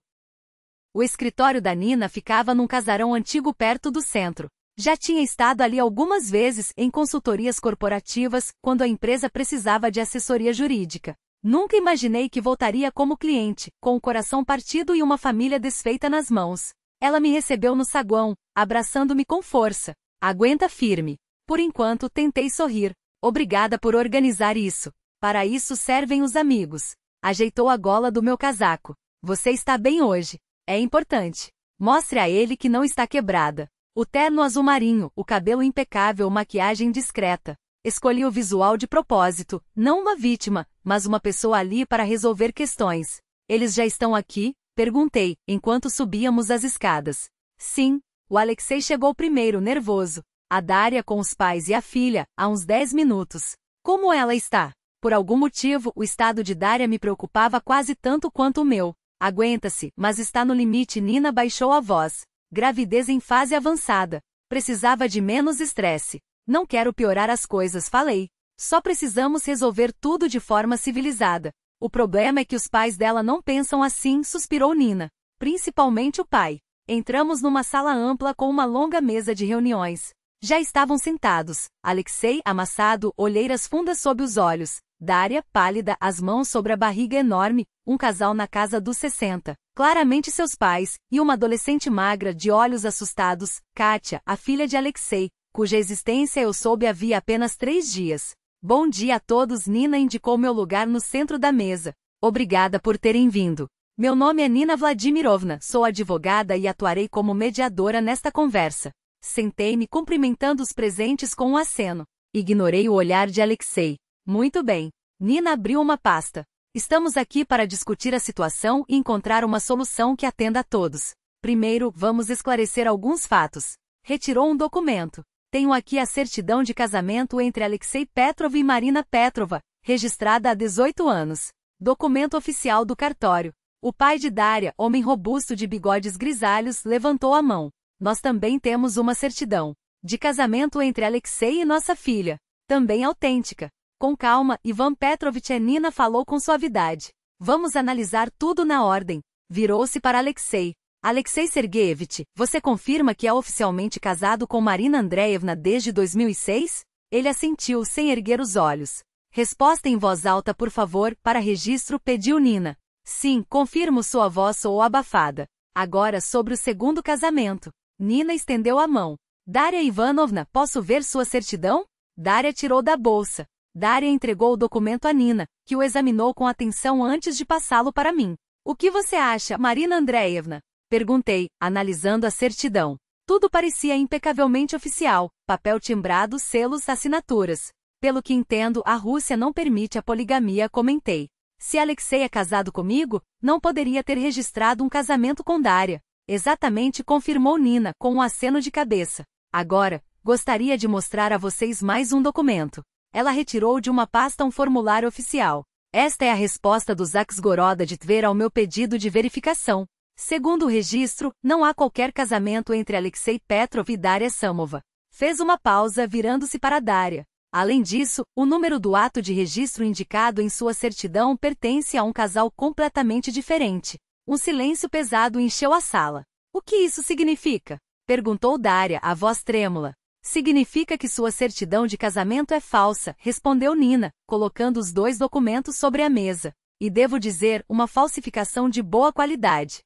O escritório da Nina ficava num casarão antigo perto do centro. Já tinha estado ali algumas vezes em consultorias corporativas, quando a empresa precisava de assessoria jurídica. Nunca imaginei que voltaria como cliente, com o coração partido e uma família desfeita nas mãos. Ela me recebeu no saguão, abraçando-me com força. Aguenta firme. Por enquanto, tentei sorrir. Obrigada por organizar isso. Para isso servem os amigos. Ajeitou a gola do meu casaco. Você está bem hoje. É importante. Mostre a ele que não está quebrada. O terno azul marinho, o cabelo impecável, maquiagem discreta. Escolhi o visual de propósito, não uma vítima, mas uma pessoa ali para resolver questões. Eles já estão aqui? Perguntei, enquanto subíamos as escadas. Sim. O Alexei chegou primeiro, nervoso. A Dária com os pais e a filha, há uns 10 minutos. Como ela está? Por algum motivo, o estado de Dária me preocupava quase tanto quanto o meu. Aguenta-se, mas está no limite. Nina baixou a voz. Gravidez em fase avançada. Precisava de menos estresse. Não quero piorar as coisas, falei. Só precisamos resolver tudo de forma civilizada. O problema é que os pais dela não pensam assim, suspirou Nina. Principalmente o pai. Entramos numa sala ampla com uma longa mesa de reuniões. Já estavam sentados. Alexei, amassado, olheiras fundas sob os olhos. Daria, pálida, as mãos sobre a barriga enorme, um casal na casa dos 60. Claramente seus pais, e uma adolescente magra de olhos assustados, Kátia, a filha de Alexei, cuja existência eu soube havia apenas 3 dias. Bom dia a todos. Nina indicou meu lugar no centro da mesa. Obrigada por terem vindo. Meu nome é Nina Vladimirovna, sou advogada e atuarei como mediadora nesta conversa. Sentei-me cumprimentando os presentes com um aceno. Ignorei o olhar de Alexei. Muito bem. Nina abriu uma pasta. Estamos aqui para discutir a situação e encontrar uma solução que atenda a todos. Primeiro, vamos esclarecer alguns fatos. Retirou um documento. Tenho aqui a certidão de casamento entre Alexei Petrov e Marina Petrova, registrada há 18 anos. Documento oficial do cartório. O pai de Daria, homem robusto de bigodes grisalhos, levantou a mão. Nós também temos uma certidão de casamento entre Alexei e nossa filha. Também autêntica. Com calma, Ivan Petrovich. Nina falou com suavidade. Vamos analisar tudo na ordem. Virou-se para Alexei. Alexei Sergeyevich, você confirma que é oficialmente casado com Marina Andreevna desde 2006? Ele assentiu sem erguer os olhos. Resposta em voz alta, por favor, para registro, pediu Nina. Sim, confirmo. Sua voz soou abafada. Agora sobre o segundo casamento. Nina estendeu a mão. Daria Ivanovna, posso ver sua certidão? Daria tirou da bolsa. Daria entregou o documento a Nina, que o examinou com atenção antes de passá-lo para mim. O que você acha, Marina Andreevna? Perguntei, analisando a certidão. Tudo parecia impecavelmente oficial, papel timbrado, selos, assinaturas. Pelo que entendo, a Rússia não permite a poligamia, comentei. Se Alexei é casado comigo, não poderia ter registrado um casamento com Daria. Exatamente, confirmou Nina, com um aceno de cabeça. Agora, gostaria de mostrar a vocês mais um documento. Ela retirou de uma pasta um formulário oficial. Esta é a resposta do Zaksgoroda de Tver ao meu pedido de verificação. Segundo o registro, não há qualquer casamento entre Alexei Petrov e Daria Samova. Fez uma pausa, virando-se para Daria. Além disso, o número do ato de registro indicado em sua certidão pertence a um casal completamente diferente. Um silêncio pesado encheu a sala. O que isso significa? Perguntou Daria, a voz trêmula. Significa que sua certidão de casamento é falsa, respondeu Nina, colocando os 2 documentos sobre a mesa. E devo dizer, uma falsificação de boa qualidade.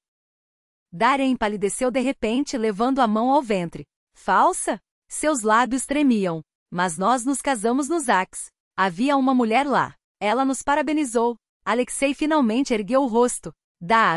Daria empalideceu de repente, levando a mão ao ventre. Falsa? Seus lábios tremiam. Mas nós nos casamos no Zaks. Havia uma mulher lá. Ela nos parabenizou. Alexei finalmente ergueu o rosto.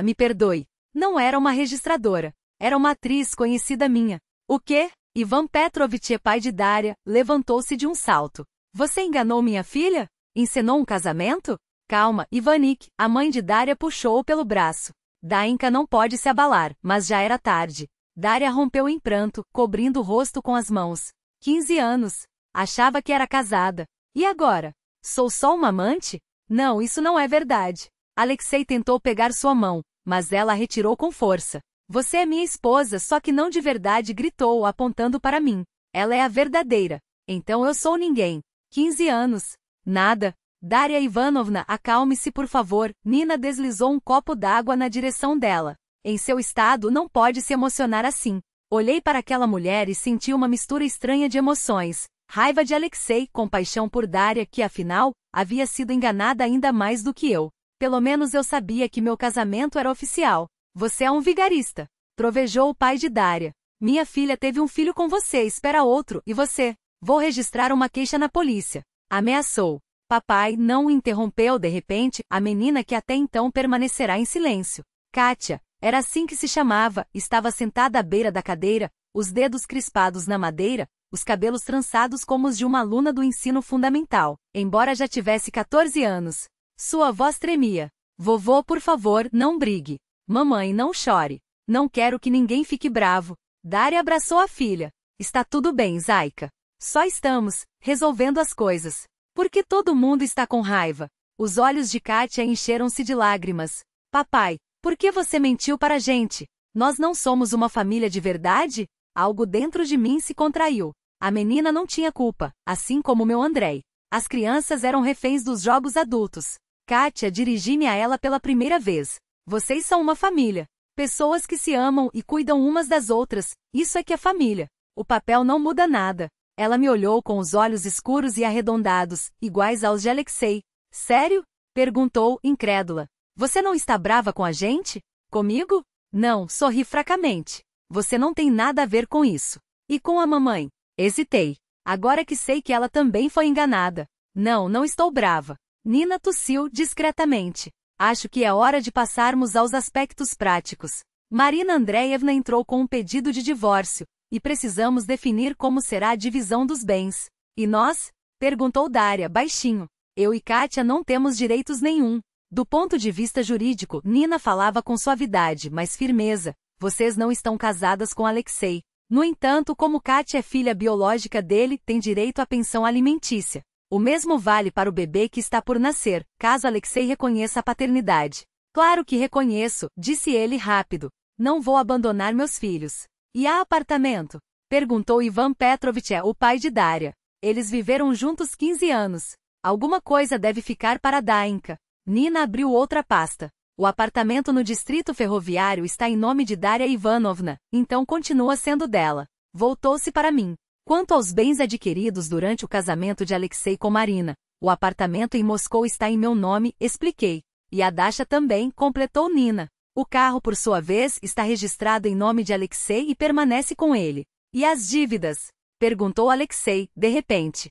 Me perdoe. Não era uma registradora. Era uma atriz conhecida minha. O quê? Ivan Petrovich, pai de Daria, levantou-se de um salto. Você enganou minha filha? Encenou um casamento? Calma, Ivanik, a mãe de Daria puxou-o pelo braço. Dainka não pode se abalar, mas já era tarde. Daria rompeu em pranto, cobrindo o rosto com as mãos. 15 anos. Achava que era casada. E agora? Sou só uma amante? Não, isso não é verdade. Alexei tentou pegar sua mão, mas ela a retirou com força. Você é minha esposa, só que não de verdade, gritou, apontando para mim. Ela é a verdadeira. Então eu sou ninguém. 15 anos. Nada. Daria Ivanovna, acalme-se por favor. Nina deslizou um copo d'água na direção dela. Em seu estado não pode se emocionar assim. Olhei para aquela mulher e senti uma mistura estranha de emoções. Raiva de Alexei, compaixão por Daria, que afinal, havia sido enganada ainda mais do que eu. Pelo menos eu sabia que meu casamento era oficial. Você é um vigarista. Trovejou o pai de Daria. Minha filha teve um filho com você, espera outro, e você? Vou registrar uma queixa na polícia. Ameaçou. Papai não o interrompeu de repente, a menina que até então permanecerá em silêncio. Kátia, era assim que se chamava, estava sentada à beira da cadeira, os dedos crispados na madeira, os cabelos trançados como os de uma aluna do ensino fundamental, embora já tivesse 14 anos. Sua voz tremia. Vovô, por favor, não brigue. Mamãe, não chore. Não quero que ninguém fique bravo. Daria abraçou a filha. Está tudo bem, Zaika. Só estamos resolvendo as coisas. Por que todo mundo está com raiva? Os olhos de Kátia encheram-se de lágrimas. Papai, por que você mentiu para a gente? Nós não somos uma família de verdade? Algo dentro de mim se contraiu. A menina não tinha culpa, assim como meu Andrei. As crianças eram reféns dos jogos adultos. Kátia, dirigi-me a ela pela primeira vez. Vocês são uma família. Pessoas que se amam e cuidam umas das outras. Isso é que é família. O papel não muda nada. Ela me olhou com os olhos escuros e arredondados, iguais aos de Alexei. Sério? Perguntou, incrédula. Você não está brava com a gente? Comigo? Não, sorri fracamente. Você não tem nada a ver com isso. E com a mamãe? Hesitei. Agora que sei que ela também foi enganada. Não, não estou brava. Nina tossiu discretamente. Acho que é hora de passarmos aos aspectos práticos. Marina Andreevna entrou com um pedido de divórcio, e precisamos definir como será a divisão dos bens. E nós? Perguntou Daria, baixinho. Eu e Kátia não temos direitos nenhum. Do ponto de vista jurídico, Nina falava com suavidade, mas firmeza. Vocês não estão casadas com Alexei. No entanto, como Kátia é filha biológica dele, tem direito à pensão alimentícia. O mesmo vale para o bebê que está por nascer, caso Alexei reconheça a paternidade. Claro que reconheço, disse ele rápido. Não vou abandonar meus filhos. E há apartamento? Perguntou Ivan Petrovich, o pai de Daria. Eles viveram juntos 15 anos. Alguma coisa deve ficar para Dainka. Nina abriu outra pasta. O apartamento no distrito ferroviário está em nome de Daria Ivanovna, então continua sendo dela. Voltou-se para mim. Quanto aos bens adquiridos durante o casamento de Alexei com Marina, o apartamento em Moscou está em meu nome, expliquei. E a Dasha também, completou Nina. O carro, por sua vez, está registrado em nome de Alexei e permanece com ele. E as dívidas? Perguntou Alexei, de repente.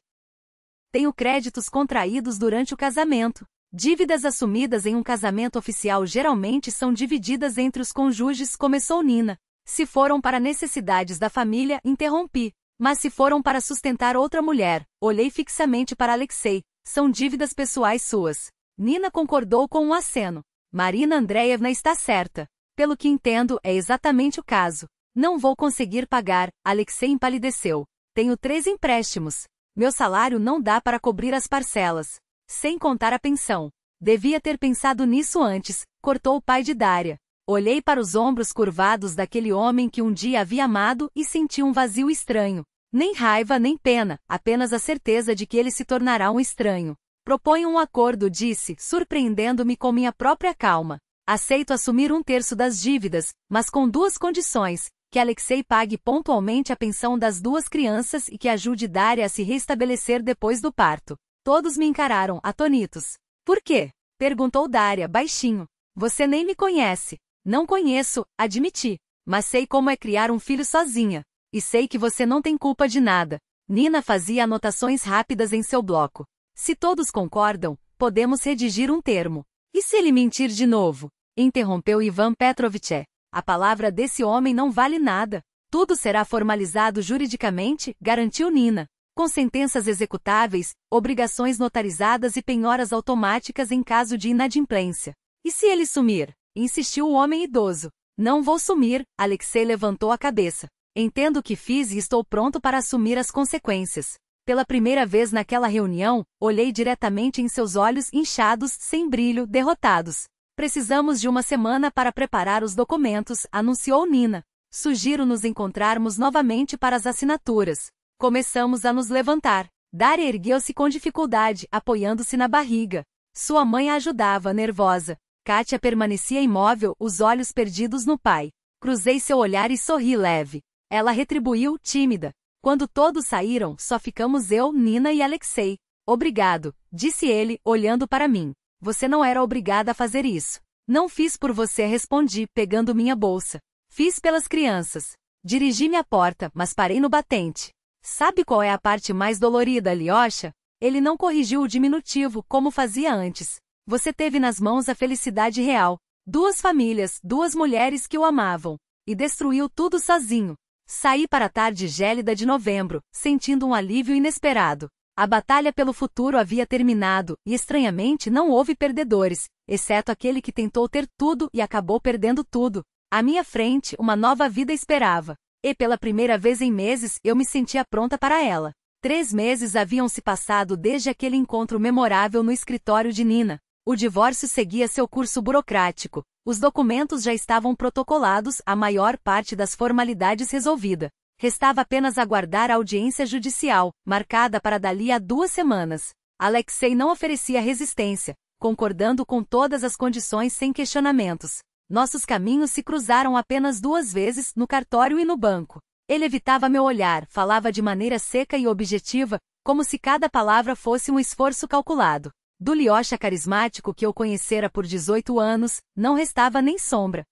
Tenho créditos contraídos durante o casamento. Dívidas assumidas em um casamento oficial geralmente são divididas entre os cônjuges, começou Nina. Se foram para necessidades da família, interrompi. Mas se foram para sustentar outra mulher, olhei fixamente para Alexei. São dívidas pessoais suas. Nina concordou com um aceno. Marina Andreevna está certa. Pelo que entendo, é exatamente o caso. Não vou conseguir pagar, Alexei empalideceu. Tenho 3 empréstimos. Meu salário não dá para cobrir as parcelas. Sem contar a pensão. Devia ter pensado nisso antes, cortou o pai de Daria. Olhei para os ombros curvados daquele homem que um dia havia amado e senti um vazio estranho. Nem raiva nem pena, apenas a certeza de que ele se tornará um estranho. Proponho um acordo, disse, surpreendendo-me com minha própria calma. Aceito assumir 1/3 das dívidas, mas com 2 condições. Que Alexei pague pontualmente a pensão das 2 crianças e que ajude Daria a se restabelecer depois do parto. Todos me encararam, atonitos. Por quê? Perguntou Daria, baixinho. Você nem me conhece. Não conheço, admiti. Mas sei como é criar um filho sozinha. E sei que você não tem culpa de nada. Nina fazia anotações rápidas em seu bloco. Se todos concordam, podemos redigir um termo. E se ele mentir de novo? Interrompeu Ivan Petrovich. A palavra desse homem não vale nada. Tudo será formalizado juridicamente, garantiu Nina. Com sentenças executáveis, obrigações notarizadas e penhoras automáticas em caso de inadimplência. E se ele sumir? Insistiu o homem idoso. Não vou sumir, Alexei levantou a cabeça. Entendo o que fiz e estou pronto para assumir as consequências. Pela primeira vez naquela reunião, olhei diretamente em seus olhos inchados, sem brilho, derrotados. Precisamos de uma semana para preparar os documentos, anunciou Nina. Sugiro nos encontrarmos novamente para as assinaturas. Começamos a nos levantar. Daria ergueu-se com dificuldade, apoiando-se na barriga. Sua mãe a ajudava, nervosa. Kátia permanecia imóvel, os olhos perdidos no pai. Cruzei seu olhar e sorri leve. Ela retribuiu, tímida. Quando todos saíram, só ficamos eu, Nina e Alexei. Obrigado, disse ele, olhando para mim. Você não era obrigada a fazer isso. Não fiz por você, respondi, pegando minha bolsa. Fiz pelas crianças. Dirigi-me à porta, mas parei no batente. Sabe qual é a parte mais dolorida, Alyosha? Ele não corrigiu o diminutivo, como fazia antes. Você teve nas mãos a felicidade real. 2 famílias, 2 mulheres que o amavam. E destruiu tudo sozinho. Saí para a tarde gélida de novembro, sentindo um alívio inesperado. A batalha pelo futuro havia terminado, e estranhamente não houve perdedores, exceto aquele que tentou ter tudo e acabou perdendo tudo. À minha frente, uma nova vida esperava. E pela primeira vez em meses, eu me sentia pronta para ela. 3 meses haviam se passado desde aquele encontro memorável no escritório de Nina. O divórcio seguia seu curso burocrático. Os documentos já estavam protocolados, a maior parte das formalidades resolvida. Restava apenas aguardar a audiência judicial, marcada para dali a 2 semanas. Alexei não oferecia resistência, concordando com todas as condições sem questionamentos. Nossos caminhos se cruzaram apenas 2 vezes, no cartório e no banco. Ele evitava meu olhar, falava de maneira seca e objetiva, como se cada palavra fosse um esforço calculado. Do Lyosha carismático que eu conhecera por 18 anos, não restava nem sombra.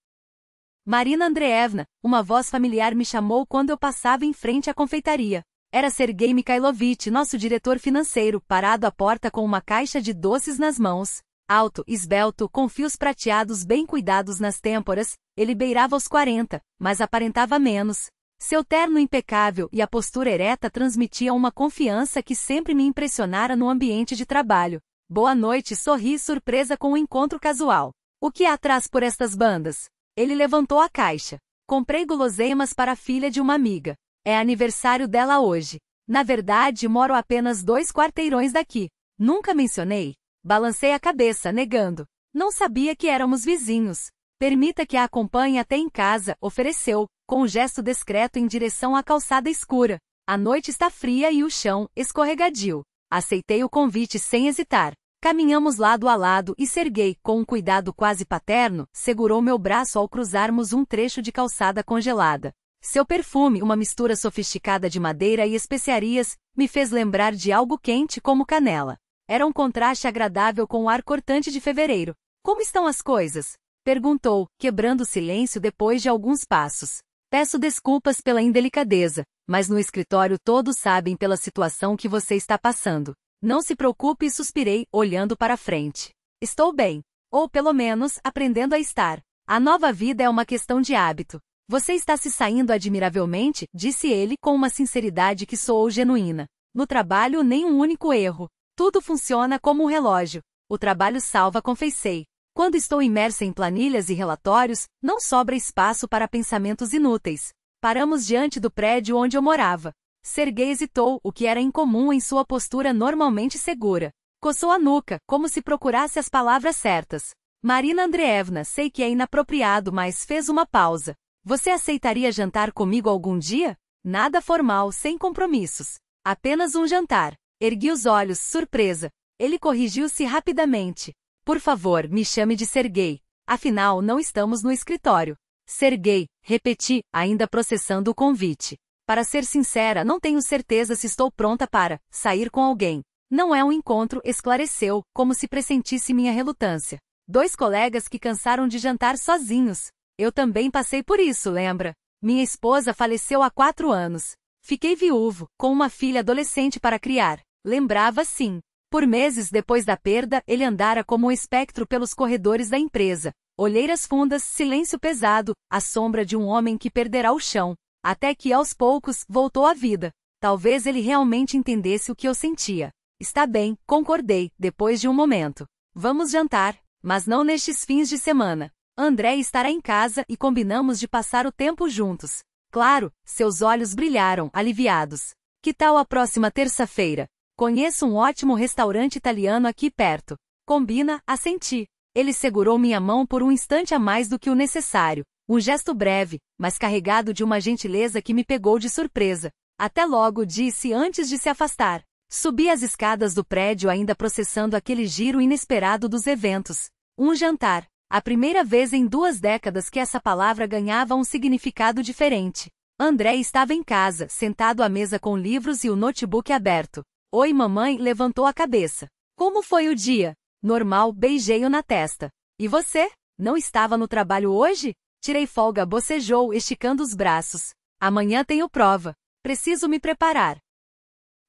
Marina Andreevna, uma voz familiar me chamou quando eu passava em frente à confeitaria. Era Sergei Mikhailovich, nosso diretor financeiro, parado à porta com uma caixa de doces nas mãos. Alto, esbelto, com fios prateados bem cuidados nas têmporas, ele beirava os 40, mas aparentava menos. Seu terno impecável e a postura ereta transmitiam uma confiança que sempre me impressionara no ambiente de trabalho. Boa noite, sorri surpresa com o encontro casual. O que há atrás por estas bandas? Ele levantou a caixa. Comprei guloseimas para a filha de uma amiga. É aniversário dela hoje. Na verdade, moro a apenas 2 quarteirões daqui. Nunca mencionei? Balancei a cabeça, negando. Não sabia que éramos vizinhos. Permita que a acompanhe até em casa, ofereceu, com um gesto discreto em direção à calçada escura. A noite está fria e o chão, escorregadio. Aceitei o convite sem hesitar. Caminhamos lado a lado e Sergei, com um cuidado quase paterno, segurou meu braço ao cruzarmos um trecho de calçada congelada. Seu perfume, uma mistura sofisticada de madeira e especiarias, me fez lembrar de algo quente como canela. Era um contraste agradável com o ar cortante de fevereiro. Como estão as coisas? Perguntou, quebrando o silêncio depois de alguns passos. Peço desculpas pela indelicadeza, mas no escritório todos sabem pela situação que você está passando. Não se preocupe, suspirei, olhando para frente. Estou bem. Ou pelo menos, aprendendo a estar. A nova vida é uma questão de hábito. Você está se saindo admiravelmente, disse ele com uma sinceridade que soou genuína. No trabalho, nem um único erro. Tudo funciona como um relógio. O trabalho salva, confessei. Quando estou imersa em planilhas e relatórios, não sobra espaço para pensamentos inúteis. Paramos diante do prédio onde eu morava. Sergei hesitou, o que era incomum em sua postura normalmente segura. Coçou a nuca, como se procurasse as palavras certas. Marina Andreevna, sei que é inapropriado, mas fez uma pausa. Você aceitaria jantar comigo algum dia? Nada formal, sem compromissos. Apenas um jantar. Ergui os olhos, surpresa. Ele corrigiu-se rapidamente. Por favor, me chame de Sergei. Afinal, não estamos no escritório. Sergei, repeti, ainda processando o convite. Para ser sincera, não tenho certeza se estou pronta para sair com alguém. Não é um encontro, esclareceu, como se pressentisse minha relutância. 2 colegas que cansaram de jantar sozinhos. Eu também passei por isso, lembra? Minha esposa faleceu há 4 anos. Fiquei viúvo, com uma filha adolescente para criar. Lembrava sim. Por meses depois da perda, ele andara como um espectro pelos corredores da empresa. Olheiras fundas, silêncio pesado, a sombra de um homem que perderá o chão. Até que, aos poucos, voltou à vida. Talvez ele realmente entendesse o que eu sentia. Está bem, concordei, depois de um momento. Vamos jantar, mas não nestes fins de semana. André estará em casa e combinamos de passar o tempo juntos. Claro, seus olhos brilharam, aliviados. Que tal a próxima terça-feira? Conheço um ótimo restaurante italiano aqui perto. Combina, assenti. Ele segurou minha mão por um instante a mais do que o necessário. Um gesto breve, mas carregado de uma gentileza que me pegou de surpresa. Até logo, disse antes de se afastar. Subi as escadas do prédio ainda processando aquele giro inesperado dos eventos. Um jantar. A primeira vez em 2 décadas que essa palavra ganhava um significado diferente. André estava em casa, sentado à mesa com livros e o notebook aberto. Oi, mamãe, levantou a cabeça. Como foi o dia? Normal, beijei-o na testa. E você? Não estava no trabalho hoje? Tirei folga, bocejou, esticando os braços. Amanhã tenho prova. Preciso me preparar.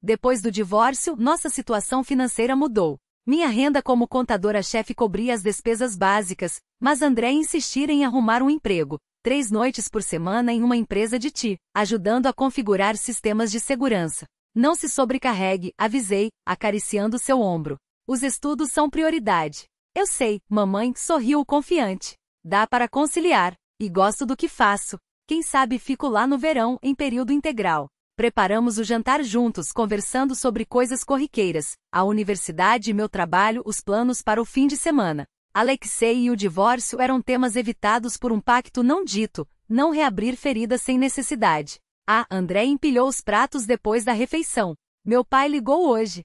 Depois do divórcio, nossa situação financeira mudou. Minha renda como contadora-chefe cobria as despesas básicas, mas André insistira em arrumar um emprego. 3 noites por semana em uma empresa de TI, ajudando a configurar sistemas de segurança. Não se sobrecarregue, avisei, acariciando seu ombro. Os estudos são prioridade. Eu sei, mamãe, sorriu confiante. Dá para conciliar. E gosto do que faço. Quem sabe fico lá no verão, em período integral. Preparamos o jantar juntos, conversando sobre coisas corriqueiras. A universidade e meu trabalho, os planos para o fim de semana. Alexei e o divórcio eram temas evitados por um pacto não dito, não reabrir feridas sem necessidade. André empilhou os pratos depois da refeição. Meu pai ligou hoje.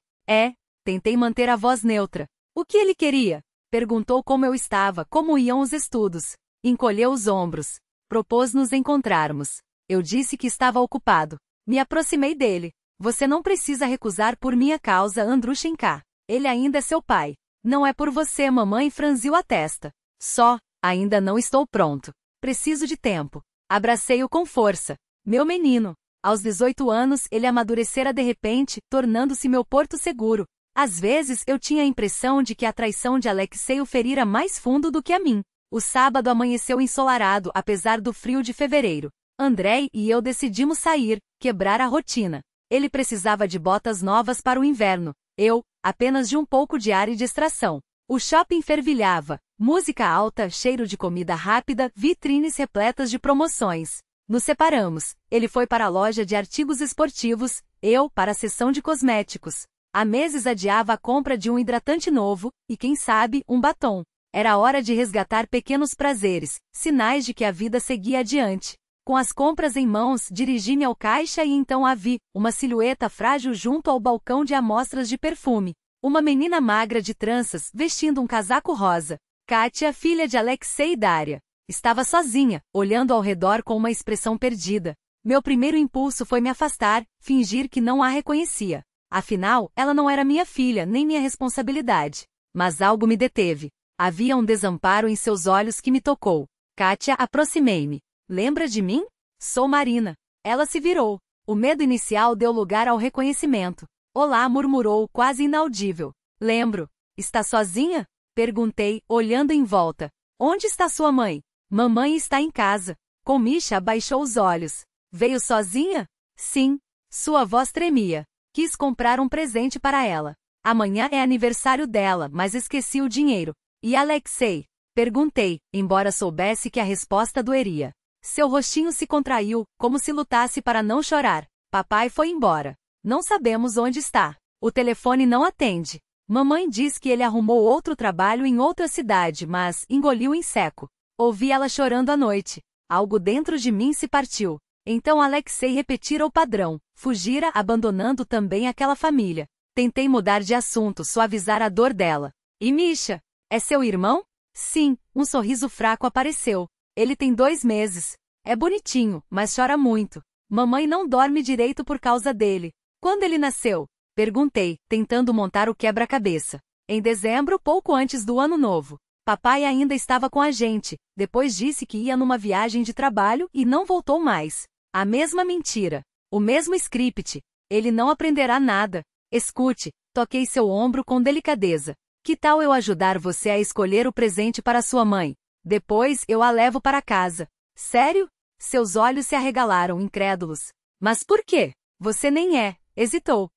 Tentei manter a voz neutra. O que ele queria? Perguntou como eu estava, como iam os estudos. Encolheu os ombros. Propôs nos encontrarmos. Eu disse que estava ocupado. Me aproximei dele. Você não precisa recusar por minha causa, Andrushenka. Ele ainda é seu pai. Não é por você, mamãe franziu a testa. Só, ainda não estou pronto. Preciso de tempo. Abracei-o com força. Meu menino. Aos 18 anos, ele amadurecera de repente, tornando-se meu porto seguro. Às vezes, eu tinha a impressão de que a traição de Alexei o ferira mais fundo do que a mim. O sábado amanheceu ensolarado, apesar do frio de fevereiro. Andrei e eu decidimos sair, quebrar a rotina. Ele precisava de botas novas para o inverno. Eu, apenas de um pouco de ar e distração. O shopping fervilhava. Música alta, cheiro de comida rápida, vitrines repletas de promoções. Nos separamos. Ele foi para a loja de artigos esportivos, eu para a seção de cosméticos. Há meses adiava a compra de um hidratante novo, e quem sabe, um batom. Era hora de resgatar pequenos prazeres, sinais de que a vida seguia adiante. Com as compras em mãos, dirigi-me ao caixa e então a vi, uma silhueta frágil junto ao balcão de amostras de perfume. Uma menina magra de tranças, vestindo um casaco rosa. Kátia, filha de Alexei e Daria. Estava sozinha, olhando ao redor com uma expressão perdida. Meu primeiro impulso foi me afastar, fingir que não a reconhecia. Afinal, ela não era minha filha, nem minha responsabilidade. Mas algo me deteve. Havia um desamparo em seus olhos que me tocou. Kátia, aproximei-me. Lembra de mim? Sou Marina. Ela se virou. O medo inicial deu lugar ao reconhecimento. Olá, murmurou, quase inaudível. Lembro. Está sozinha? Perguntei, olhando em volta. Onde está sua mãe? Mamãe está em casa. Comisha abaixou os olhos. Veio sozinha? Sim. Sua voz tremia. Quis comprar um presente para ela. Amanhã é aniversário dela, mas esqueci o dinheiro. E Alexei? Perguntei, embora soubesse que a resposta doeria. Seu rostinho se contraiu, como se lutasse para não chorar. Papai foi embora. Não sabemos onde está. O telefone não atende. Mamãe diz que ele arrumou outro trabalho em outra cidade, mas engoliu em seco. Ouvi ela chorando à noite. Algo dentro de mim se partiu. Então Alexei repetira o padrão. Fugira, abandonando também aquela família. Tentei mudar de assunto, suavizar a dor dela. E Misha? É seu irmão? Sim, um sorriso fraco apareceu. Ele tem 2 meses. É bonitinho, mas chora muito. Mamãe não dorme direito por causa dele. Quando ele nasceu? Perguntei, tentando montar o quebra-cabeça. Em dezembro, pouco antes do ano novo. Papai ainda estava com a gente, depois disse que ia numa viagem de trabalho e não voltou mais. A mesma mentira. O mesmo script. Ele não aprenderá nada. Escute, toquei seu ombro com delicadeza. Que tal eu ajudar você a escolher o presente para sua mãe? Depois eu a levo para casa. Sério? Seus olhos se arregalaram, incrédulos. Mas por quê? Você nem é, hesitou.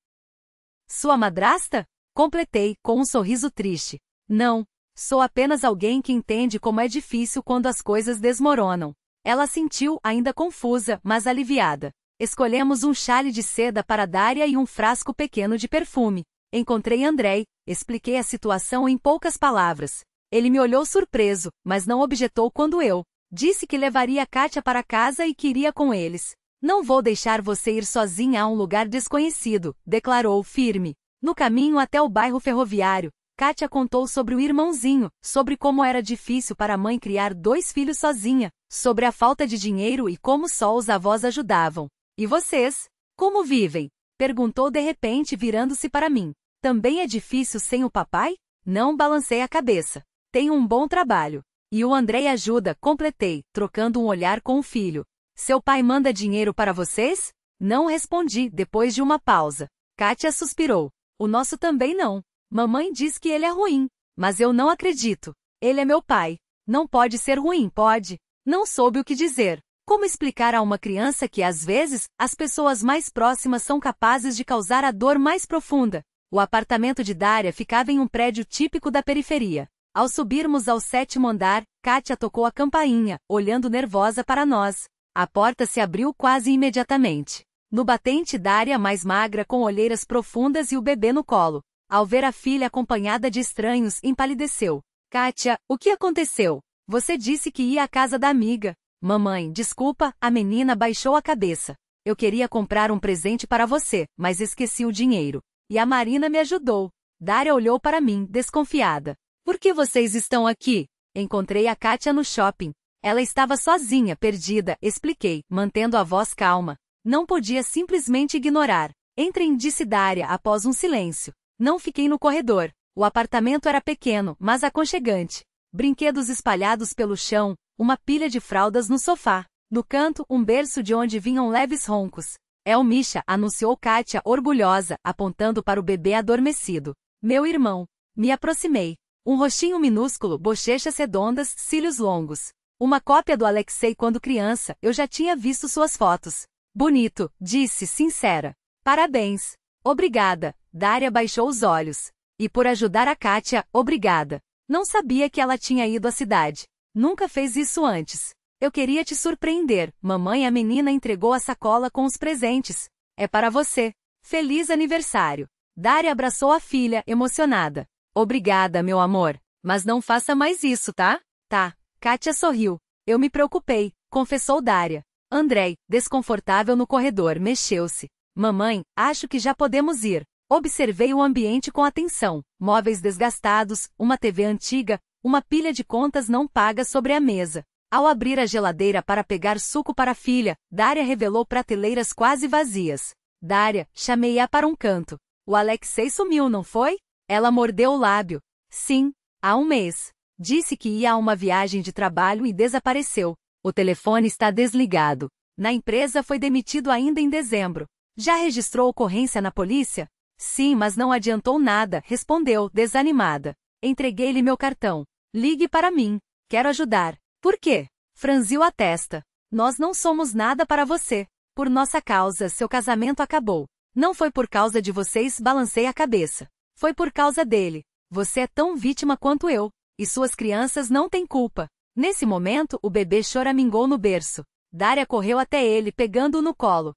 Sua madrasta? Completei, com um sorriso triste. Não. Sou apenas alguém que entende como é difícil quando as coisas desmoronam. Ela sentiu, ainda confusa, mas aliviada. Escolhemos um chale de seda para Daria e um frasco pequeno de perfume. Encontrei Andrei, expliquei a situação em poucas palavras. Ele me olhou surpreso, mas não objetou quando eu disse que levaria Kátia para casa e que iria com eles. Não vou deixar você ir sozinha a um lugar desconhecido, declarou firme. No caminho até o bairro ferroviário, Kátia contou sobre o irmãozinho, sobre como era difícil para a mãe criar 2 filhos sozinha, sobre a falta de dinheiro e como só os avós ajudavam. E vocês? Como vivem? Perguntou de repente virando-se para mim. Também é difícil sem o papai? Não, balancei a cabeça. Tenho um bom trabalho. E o Andrei ajuda, completei, trocando um olhar com o filho. Seu pai manda dinheiro para vocês? Não respondi, depois de uma pausa. Kátia suspirou. O nosso também não. Mamãe diz que ele é ruim. Mas eu não acredito. Ele é meu pai. Não pode ser ruim, pode? Não soube o que dizer. Como explicar a uma criança que, às vezes, as pessoas mais próximas são capazes de causar a dor mais profunda? O apartamento de Daria ficava em um prédio típico da periferia. Ao subirmos ao 7º andar, Kátia tocou a campainha, olhando nervosa para nós. A porta se abriu quase imediatamente. No batente, Daria, mais magra, com olheiras profundas e o bebê no colo. Ao ver a filha acompanhada de estranhos, empalideceu. Kátia, o que aconteceu? Você disse que ia à casa da amiga. Mamãe, desculpa, a menina baixou a cabeça. Eu queria comprar um presente para você, mas esqueci o dinheiro. E a Marina me ajudou. Daria olhou para mim, desconfiada. Por que vocês estão aqui? Encontrei a Kátia no shopping. Ela estava sozinha, perdida, expliquei, mantendo a voz calma. Não podia simplesmente ignorar. Entrem, disse Daria após um silêncio. Não fiquei no corredor. O apartamento era pequeno, mas aconchegante. Brinquedos espalhados pelo chão, uma pilha de fraldas no sofá. No canto, um berço de onde vinham leves roncos. É o Misha, anunciou Kátia orgulhosa, apontando para o bebê adormecido. Meu irmão. Me aproximei. Um rostinho minúsculo, bochechas redondas, cílios longos. Uma cópia do Alexei quando criança, eu já tinha visto suas fotos. Bonito, disse, sincera. Parabéns. Obrigada. Dária baixou os olhos. E por ajudar a Kátia, obrigada. Não sabia que ela tinha ido à cidade. Nunca fez isso antes. Eu queria te surpreender. Mamãe, a menina entregou a sacola com os presentes. É para você. Feliz aniversário. Dária abraçou a filha, emocionada. Obrigada, meu amor. Mas não faça mais isso, tá? Tá. Kátia sorriu. Eu me preocupei, confessou Dária. Andrei, desconfortável no corredor, mexeu-se. Mamãe, acho que já podemos ir. Observei o ambiente com atenção. Móveis desgastados, uma TV antiga, uma pilha de contas não pagas sobre a mesa. Ao abrir a geladeira para pegar suco para a filha, Dária revelou prateleiras quase vazias. Dária, chamei-a para um canto. O Alexei sumiu, não foi? Ela mordeu o lábio. Sim, há um mês. Disse que ia a uma viagem de trabalho e desapareceu. O telefone está desligado. Na empresa foi demitido ainda em dezembro. Já registrou ocorrência na polícia? Sim, mas não adiantou nada, respondeu, desanimada. Entreguei-lhe meu cartão. Ligue para mim. Quero ajudar. Por quê? Franziu a testa. Nós não somos nada para você. Por nossa causa, seu casamento acabou. Não foi por causa de vocês, balancei a cabeça. Foi por causa dele. Você é tão vítima quanto eu. E suas crianças não têm culpa. Nesse momento, o bebê choramingou no berço. Dária correu até ele, pegando-o no colo.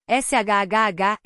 SHHH,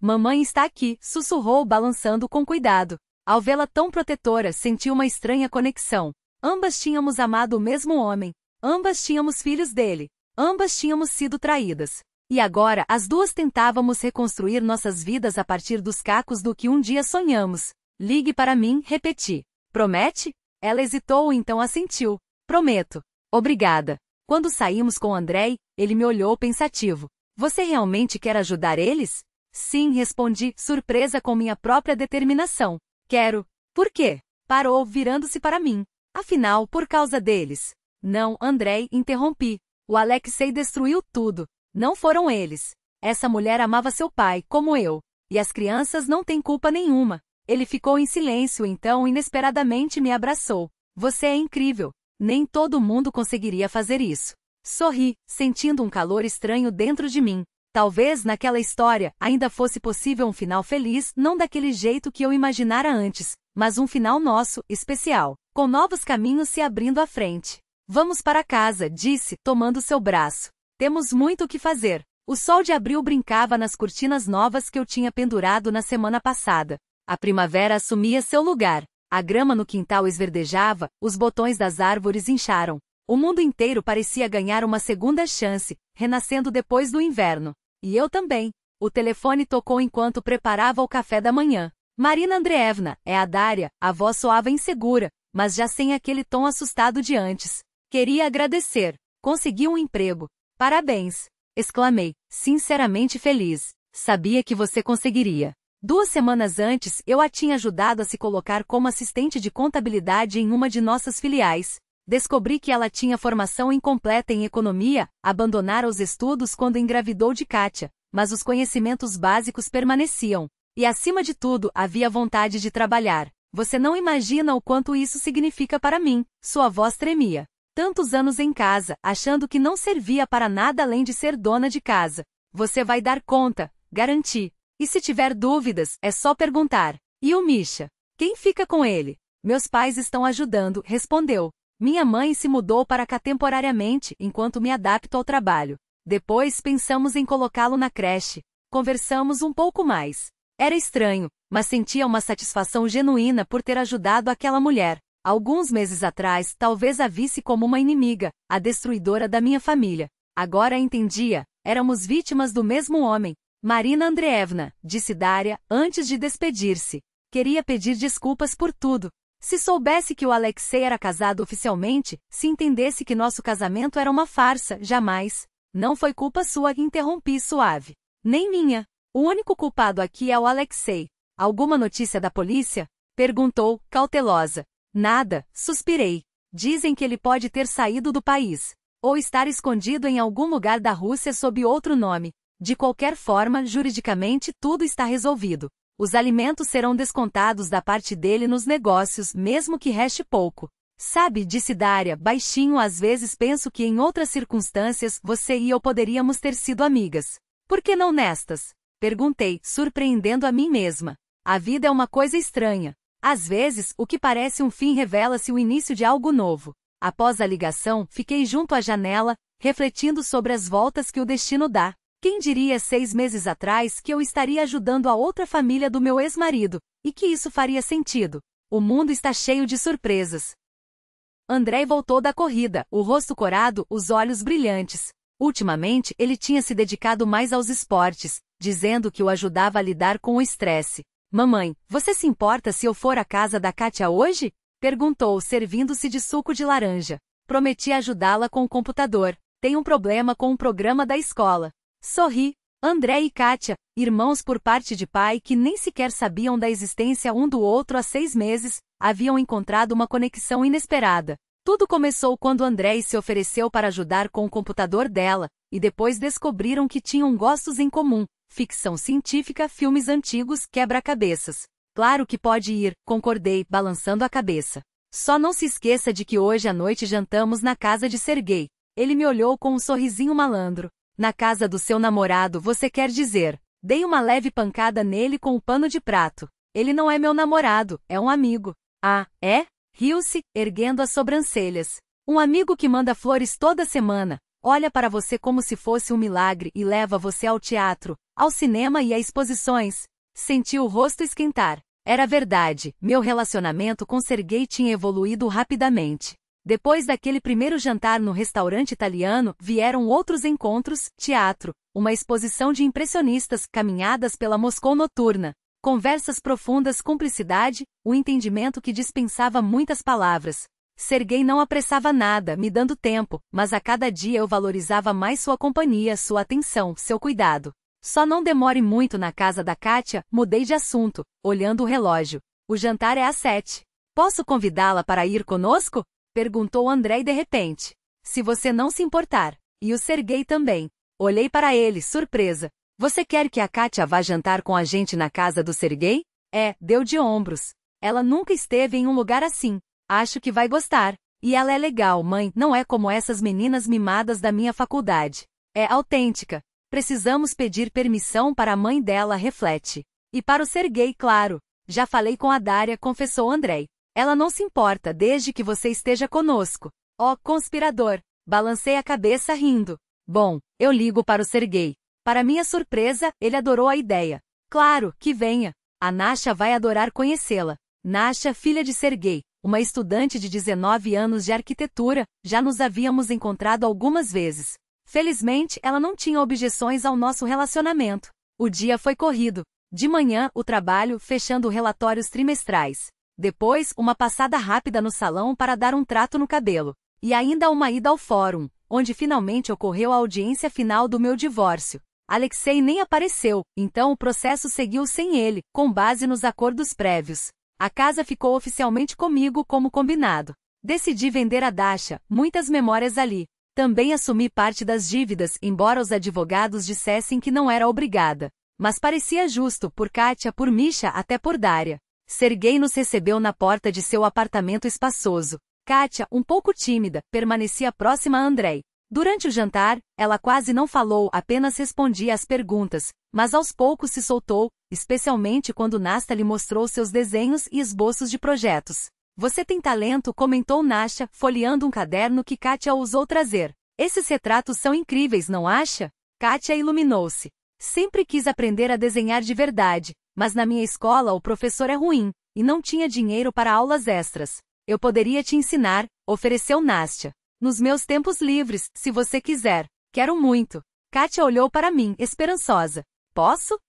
mamãe está aqui, sussurrou, balançando com cuidado. Ao vê-la tão protetora, senti uma estranha conexão. Ambas tínhamos amado o mesmo homem. Ambas tínhamos filhos dele. Ambas tínhamos sido traídas. E agora, as duas tentávamos reconstruir nossas vidas a partir dos cacos do que um dia sonhamos. Ligue para mim, repeti. Promete? Ela hesitou, então assentiu. Prometo. Obrigada. Quando saímos com Andrei, ele me olhou pensativo. Você realmente quer ajudar eles? Sim, respondi, surpresa com minha própria determinação. Quero. Por quê? Parou, virando-se para mim. Afinal, por causa deles. Não, Andrei, interrompi. O Alexei destruiu tudo. Não foram eles. Essa mulher amava seu pai, como eu. E as crianças não têm culpa nenhuma. Ele ficou em silêncio, então inesperadamente me abraçou. Você é incrível. Nem todo mundo conseguiria fazer isso. Sorri, sentindo um calor estranho dentro de mim. Talvez naquela história ainda fosse possível um final feliz, não daquele jeito que eu imaginara antes, mas um final nosso, especial, com novos caminhos se abrindo à frente. Vamos para casa, disse, tomando seu braço. Temos muito o que fazer. O sol de abril brincava nas cortinas novas que eu tinha pendurado na semana passada. A primavera assumia seu lugar. A grama no quintal esverdejava, os botões das árvores incharam. O mundo inteiro parecia ganhar uma segunda chance, renascendo depois do inverno. E eu também. O telefone tocou enquanto preparava o café da manhã. Marina Andreevna, é a Dária, a voz soava insegura, mas já sem aquele tom assustado de antes. Queria agradecer. Consegui um emprego. Parabéns! Exclamei, sinceramente feliz. Sabia que você conseguiria. 2 semanas antes, eu a tinha ajudado a se colocar como assistente de contabilidade em uma de nossas filiais. Descobri que ela tinha formação incompleta em economia, abandonara os estudos quando engravidou de Kátia, mas os conhecimentos básicos permaneciam. E acima de tudo, havia vontade de trabalhar. Você não imagina o quanto isso significa para mim. Sua voz tremia. Tantos anos em casa, achando que não servia para nada além de ser dona de casa. Você vai dar conta, garanti. E se tiver dúvidas, é só perguntar. E o Misha? Quem fica com ele? Meus pais estão ajudando, respondeu. Minha mãe se mudou para cá temporariamente, enquanto me adapto ao trabalho. Depois pensamos em colocá-lo na creche. Conversamos um pouco mais. Era estranho, mas sentia uma satisfação genuína por ter ajudado aquela mulher. Alguns meses atrás, talvez a visse como uma inimiga, a destruidora da minha família. Agora entendia, éramos vítimas do mesmo homem. Marina Andreevna, disse Dária, antes de despedir-se. Queria pedir desculpas por tudo. Se soubesse que o Alexei era casado oficialmente, se entendesse que nosso casamento era uma farsa, jamais. Não foi culpa sua, interrompi suave. Nem minha. O único culpado aqui é o Alexei. Alguma notícia da polícia? Perguntou, cautelosa. Nada, suspirei. Dizem que ele pode ter saído do país. Ou estar escondido em algum lugar da Rússia sob outro nome. De qualquer forma, juridicamente, tudo está resolvido. Os alimentos serão descontados da parte dele nos negócios, mesmo que reste pouco. Sabe, disse Daria, baixinho, às vezes penso que em outras circunstâncias você e eu poderíamos ter sido amigas. Por que não nestas? Perguntei, surpreendendo a mim mesma. A vida é uma coisa estranha. Às vezes, o que parece um fim revela-se o início de algo novo. Após a ligação, fiquei junto à janela, refletindo sobre as voltas que o destino dá. Quem diria 6 meses atrás que eu estaria ajudando a outra família do meu ex-marido, e que isso faria sentido? O mundo está cheio de surpresas. Andrei voltou da corrida, o rosto corado, os olhos brilhantes. Ultimamente, ele tinha se dedicado mais aos esportes, dizendo que o ajudava a lidar com o estresse. Mamãe, você se importa se eu for à casa da Kátia hoje? Perguntou, servindo-se de suco de laranja. Prometi ajudá-la com o computador. Tem um problema com o programa da escola. Sorri. André e Kátia, irmãos por parte de pai que nem sequer sabiam da existência um do outro há 6 meses, haviam encontrado uma conexão inesperada. Tudo começou quando André se ofereceu para ajudar com o computador dela, e depois descobriram que tinham gostos em comum: ficção científica, filmes antigos, quebra-cabeças. Claro que pode ir, concordei, balançando a cabeça. Só não se esqueça de que hoje à noite jantamos na casa de Serguei. Ele me olhou com um sorrisinho malandro. Na casa do seu namorado, você quer dizer? Dei uma leve pancada nele com o pano de prato. Ele não é meu namorado, é um amigo. Ah, é? Riu-se, erguendo as sobrancelhas. Um amigo que manda flores toda semana, olha para você como se fosse um milagre e leva você ao teatro, ao cinema e a exposições. Senti o rosto esquentar. Era verdade, meu relacionamento com Serguei tinha evoluído rapidamente. Depois daquele primeiro jantar no restaurante italiano, vieram outros encontros, teatro, uma exposição de impressionistas, caminhadas pela Moscou noturna, conversas profundas, cumplicidade, o entendimento que dispensava muitas palavras. Serguei não apressava nada, me dando tempo, mas a cada dia eu valorizava mais sua companhia, sua atenção, seu cuidado. Só não demore muito na casa da Kátia, mudei de assunto, olhando o relógio. O jantar é às 7. Posso convidá-la para ir conosco? Perguntou Andrei de repente. Se você não se importar. E o Serguei também. Olhei para ele, surpresa. Você quer que a Kátia vá jantar com a gente na casa do Serguei? Deu de ombros. Ela nunca esteve em um lugar assim. Acho que vai gostar. E ela é legal, mãe, não é como essas meninas mimadas da minha faculdade. É autêntica. Precisamos pedir permissão para a mãe dela, reflete. E para o Serguei, claro. Já falei com a Daria, confessou Andrei. Ela não se importa desde que você esteja conosco. Ó, conspirador. Balancei a cabeça rindo. Bom, eu ligo para o Serguei. Para minha surpresa, ele adorou a ideia. Claro, que venha. A Nasha vai adorar conhecê-la. Nasha, filha de Serguei, uma estudante de 19 anos de arquitetura, já nos havíamos encontrado algumas vezes. Felizmente, ela não tinha objeções ao nosso relacionamento. O dia foi corrido. De manhã, o trabalho, fechando relatórios trimestrais. Depois, uma passada rápida no salão para dar um trato no cabelo. E ainda uma ida ao fórum, onde finalmente ocorreu a audiência final do meu divórcio. Alexei nem apareceu, então o processo seguiu sem ele, com base nos acordos prévios. A casa ficou oficialmente comigo como combinado. Decidi vender a Dasha, muitas memórias ali. Também assumi parte das dívidas, embora os advogados dissessem que não era obrigada. Mas parecia justo, por Kátia, por Misha, até por Daria. Serguei nos recebeu na porta de seu apartamento espaçoso. Kátia, um pouco tímida, permanecia próxima a Andrei. Durante o jantar, ela quase não falou, apenas respondia às perguntas, mas aos poucos se soltou, especialmente quando Nasta lhe mostrou seus desenhos e esboços de projetos. Você tem talento, comentou Nasha, folheando um caderno que Kátia ousou trazer. Esses retratos são incríveis, não acha? Kátia iluminou-se. Sempre quis aprender a desenhar de verdade, mas na minha escola o professor é ruim, e não tinha dinheiro para aulas extras. Eu poderia te ensinar, ofereceu Nastya. Nos meus tempos livres, se você quiser. Quero muito. Kátia olhou para mim, esperançosa. Posso?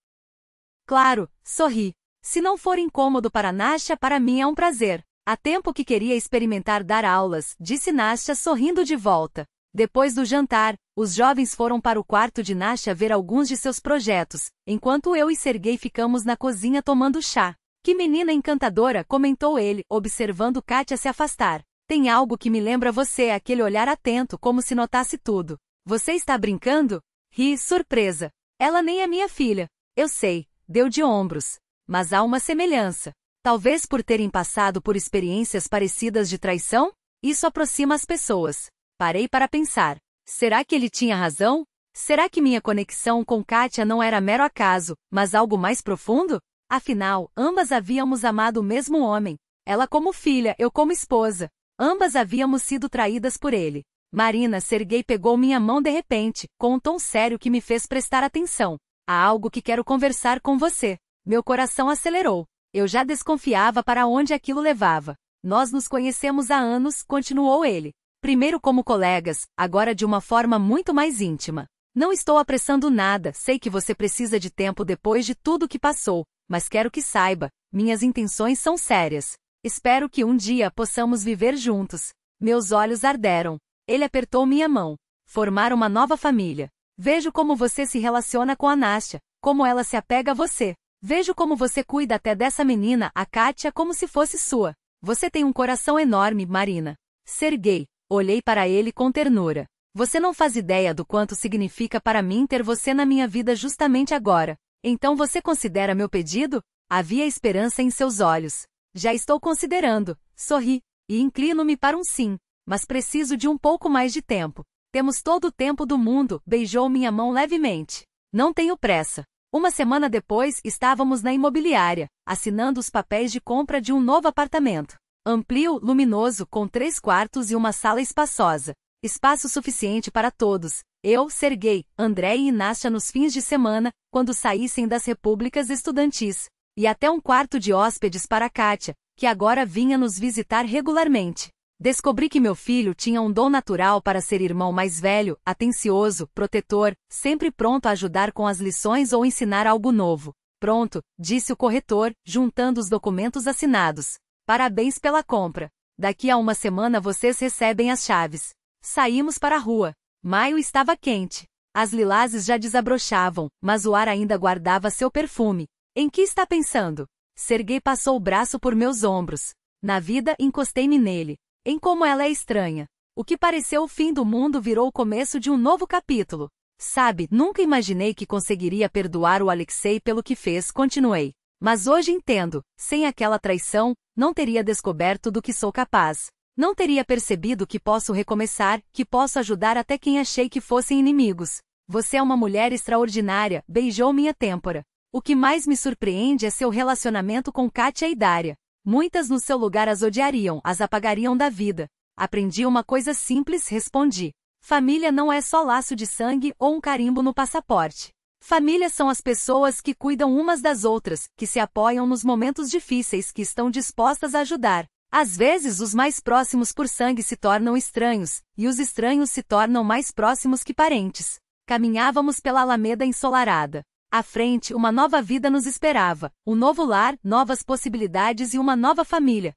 Claro, sorri. Se não for incômodo para Nastya, para mim é um prazer. Há tempo que queria experimentar dar aulas, disse Nastya sorrindo de volta. Depois do jantar, os jovens foram para o quarto de Nasha ver alguns de seus projetos, enquanto eu e Sergei ficamos na cozinha tomando chá. Que menina encantadora, comentou ele, observando Kátia se afastar. Tem algo que me lembra você, aquele olhar atento, como se notasse tudo. Você está brincando? Ri, surpresa. Ela nem é minha filha. Eu sei, deu de ombros. Mas há uma semelhança. Talvez por terem passado por experiências parecidas de traição? Isso aproxima as pessoas. Parei para pensar. Será que ele tinha razão? Será que minha conexão com Kátia não era mero acaso, mas algo mais profundo? Afinal, ambas havíamos amado o mesmo homem. Ela como filha, eu como esposa. Ambas havíamos sido traídas por ele. Marina, Sergei pegou minha mão de repente, com um tom sério que me fez prestar atenção. Há algo que quero conversar com você. Meu coração acelerou. Eu já desconfiava para onde aquilo levava. Nós nos conhecemos há anos, continuou ele. Primeiro como colegas, agora de uma forma muito mais íntima. Não estou apressando nada, sei que você precisa de tempo depois de tudo que passou, mas quero que saiba, minhas intenções são sérias. Espero que um dia possamos viver juntos. Meus olhos arderam. Ele apertou minha mão. Formar uma nova família. Vejo como você se relaciona com a Nasha, como ela se apega a você. Vejo como você cuida até dessa menina, a Kátia, como se fosse sua. Você tem um coração enorme, Marina. Sergei. Olhei para ele com ternura. Você não faz ideia do quanto significa para mim ter você na minha vida justamente agora. Então você considera meu pedido? Havia esperança em seus olhos. Já estou considerando. Sorri. E inclino-me para um sim. Mas preciso de um pouco mais de tempo. Temos todo o tempo do mundo, beijou minha mão levemente. Não tenho pressa. Uma semana depois, estávamos na imobiliária, assinando os papéis de compra de um novo apartamento. Amplo, luminoso, com 3 quartos e uma sala espaçosa. Espaço suficiente para todos. Eu, Sergei, André e Nasha nos fins de semana, quando saíssem das repúblicas estudantis. E até um quarto de hóspedes para Kátia, que agora vinha nos visitar regularmente. Descobri que meu filho tinha um dom natural para ser irmão mais velho, atencioso, protetor, sempre pronto a ajudar com as lições ou ensinar algo novo. Pronto, disse o corretor, juntando os documentos assinados. Parabéns pela compra. Daqui a uma semana vocês recebem as chaves. Saímos para a rua. Maio estava quente. As lilazes já desabrochavam, mas o ar ainda guardava seu perfume. Em que está pensando? Sergei passou o braço por meus ombros. Na vida, encostei-me nele. Em como ela é estranha. O que pareceu o fim do mundo virou o começo de um novo capítulo. Sabe, nunca imaginei que conseguiria perdoar o Alexei pelo que fez, continuei. Mas hoje entendo, sem aquela traição, não teria descoberto do que sou capaz. Não teria percebido que posso recomeçar, que posso ajudar até quem achei que fossem inimigos. Você é uma mulher extraordinária, beijou minha têmpora. O que mais me surpreende é seu relacionamento com Kátia e Dária. Muitas no seu lugar as odiariam, as apagariam da vida. Aprendi uma coisa simples, respondi. Família não é só laço de sangue ou um carimbo no passaporte. Família são as pessoas que cuidam umas das outras, que se apoiam nos momentos difíceis, que estão dispostas a ajudar. Às vezes os mais próximos por sangue se tornam estranhos, e os estranhos se tornam mais próximos que parentes. Caminhávamos pela alameda ensolarada. À frente, uma nova vida nos esperava, um novo lar, novas possibilidades e uma nova família.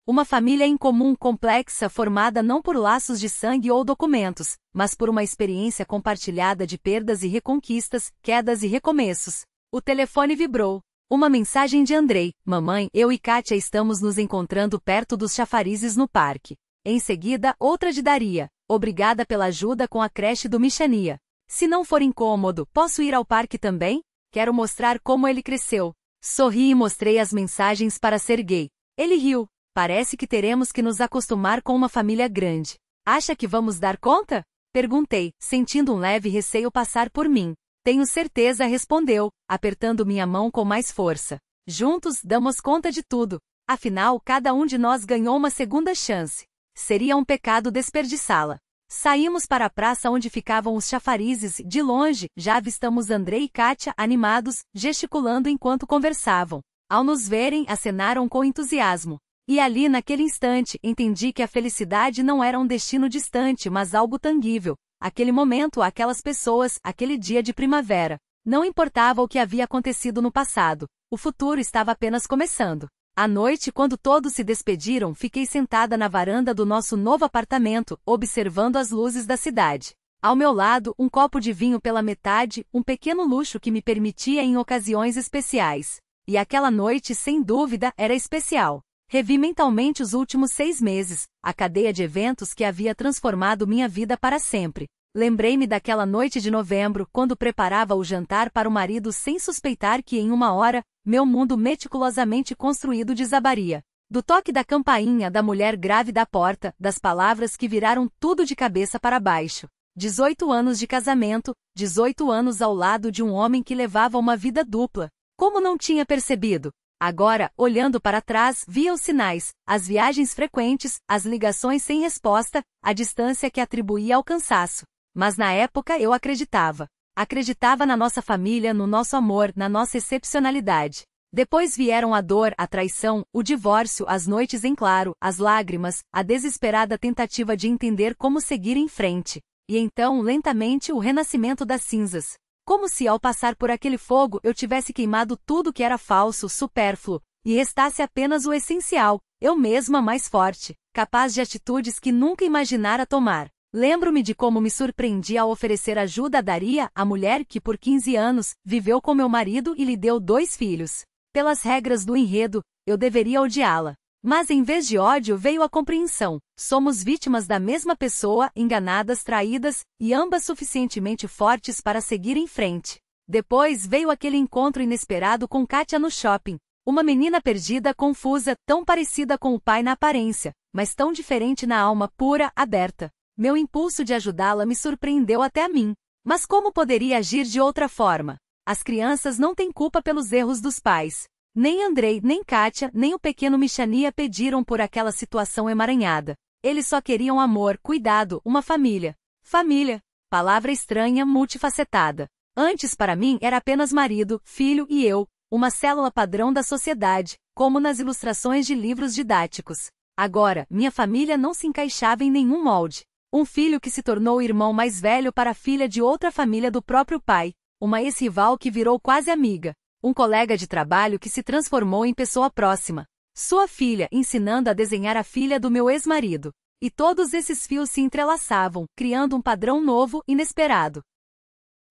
Uma família incomum, complexa, formada não por laços de sangue ou documentos, mas por uma experiência compartilhada de perdas e reconquistas, quedas e recomeços. O telefone vibrou. Uma mensagem de Andrei. Mamãe, eu e Kátia estamos nos encontrando perto dos chafarizes no parque. Em seguida, outra de Daria. Obrigada pela ajuda com a creche do Michania. Se não for incômodo, posso ir ao parque também? Quero mostrar como ele cresceu. Sorri e mostrei as mensagens para Sergei. Ele riu. Parece que teremos que nos acostumar com uma família grande. Acha que vamos dar conta? Perguntei, sentindo um leve receio passar por mim. Tenho certeza, respondeu, apertando minha mão com mais força. Juntos, damos conta de tudo. Afinal, cada um de nós ganhou uma segunda chance. Seria um pecado desperdiçá-la. Saímos para a praça onde ficavam os chafarizes, de longe, já avistamos Andrei e Kátia, animados, gesticulando enquanto conversavam. Ao nos verem, acenaram com entusiasmo. E ali naquele instante, entendi que a felicidade não era um destino distante, mas algo tangível. Aquele momento, aquelas pessoas, aquele dia de primavera. Não importava o que havia acontecido no passado. O futuro estava apenas começando. À noite, quando todos se despediram, fiquei sentada na varanda do nosso novo apartamento, observando as luzes da cidade. Ao meu lado, um copo de vinho pela metade, um pequeno luxo que me permitia em ocasiões especiais. E aquela noite, sem dúvida, era especial. Revi mentalmente os últimos 6 meses, a cadeia de eventos que havia transformado minha vida para sempre. Lembrei-me daquela noite de novembro, quando preparava o jantar para o marido sem suspeitar que em uma hora, meu mundo meticulosamente construído desabaria. Do toque da campainha da mulher grávida à porta, das palavras que viraram tudo de cabeça para baixo. 18 anos de casamento, 18 anos ao lado de um homem que levava uma vida dupla. Como não tinha percebido? Agora, olhando para trás, via os sinais, as viagens frequentes, as ligações sem resposta, a distância que atribuía ao cansaço. Mas na época eu acreditava. Acreditava na nossa família, no nosso amor, na nossa excepcionalidade. Depois vieram a dor, a traição, o divórcio, as noites em claro, as lágrimas, a desesperada tentativa de entender como seguir em frente. E então, lentamente, o renascimento das cinzas. Como se ao passar por aquele fogo eu tivesse queimado tudo que era falso, supérfluo, e restasse apenas o essencial, eu mesma mais forte, capaz de atitudes que nunca imaginara tomar. Lembro-me de como me surpreendi ao oferecer ajuda a Daria, a mulher que por 15 anos, viveu com meu marido e lhe deu 2 filhos. Pelas regras do enredo, eu deveria odiá-la. Mas em vez de ódio veio a compreensão. Somos vítimas da mesma pessoa, enganadas, traídas, e ambas suficientemente fortes para seguir em frente. Depois veio aquele encontro inesperado com Kátia no shopping. Uma menina perdida, confusa, tão parecida com o pai na aparência, mas tão diferente na alma, pura, aberta. Meu impulso de ajudá-la me surpreendeu até a mim. Mas como poderia agir de outra forma? As crianças não têm culpa pelos erros dos pais. Nem Andrei, nem Kátia, nem o pequeno Michania pediram por aquela situação emaranhada. Eles só queriam amor, cuidado, uma família. Família. Palavra estranha, multifacetada. Antes para mim era apenas marido, filho e eu, uma célula padrão da sociedade, como nas ilustrações de livros didáticos. Agora, minha família não se encaixava em nenhum molde. Um filho que se tornou o irmão mais velho para a filha de outra família do próprio pai. Uma ex-rival que virou quase amiga. Um colega de trabalho que se transformou em pessoa próxima. Sua filha ensinando a desenhar a filha do meu ex-marido. E todos esses fios se entrelaçavam, criando um padrão novo, inesperado.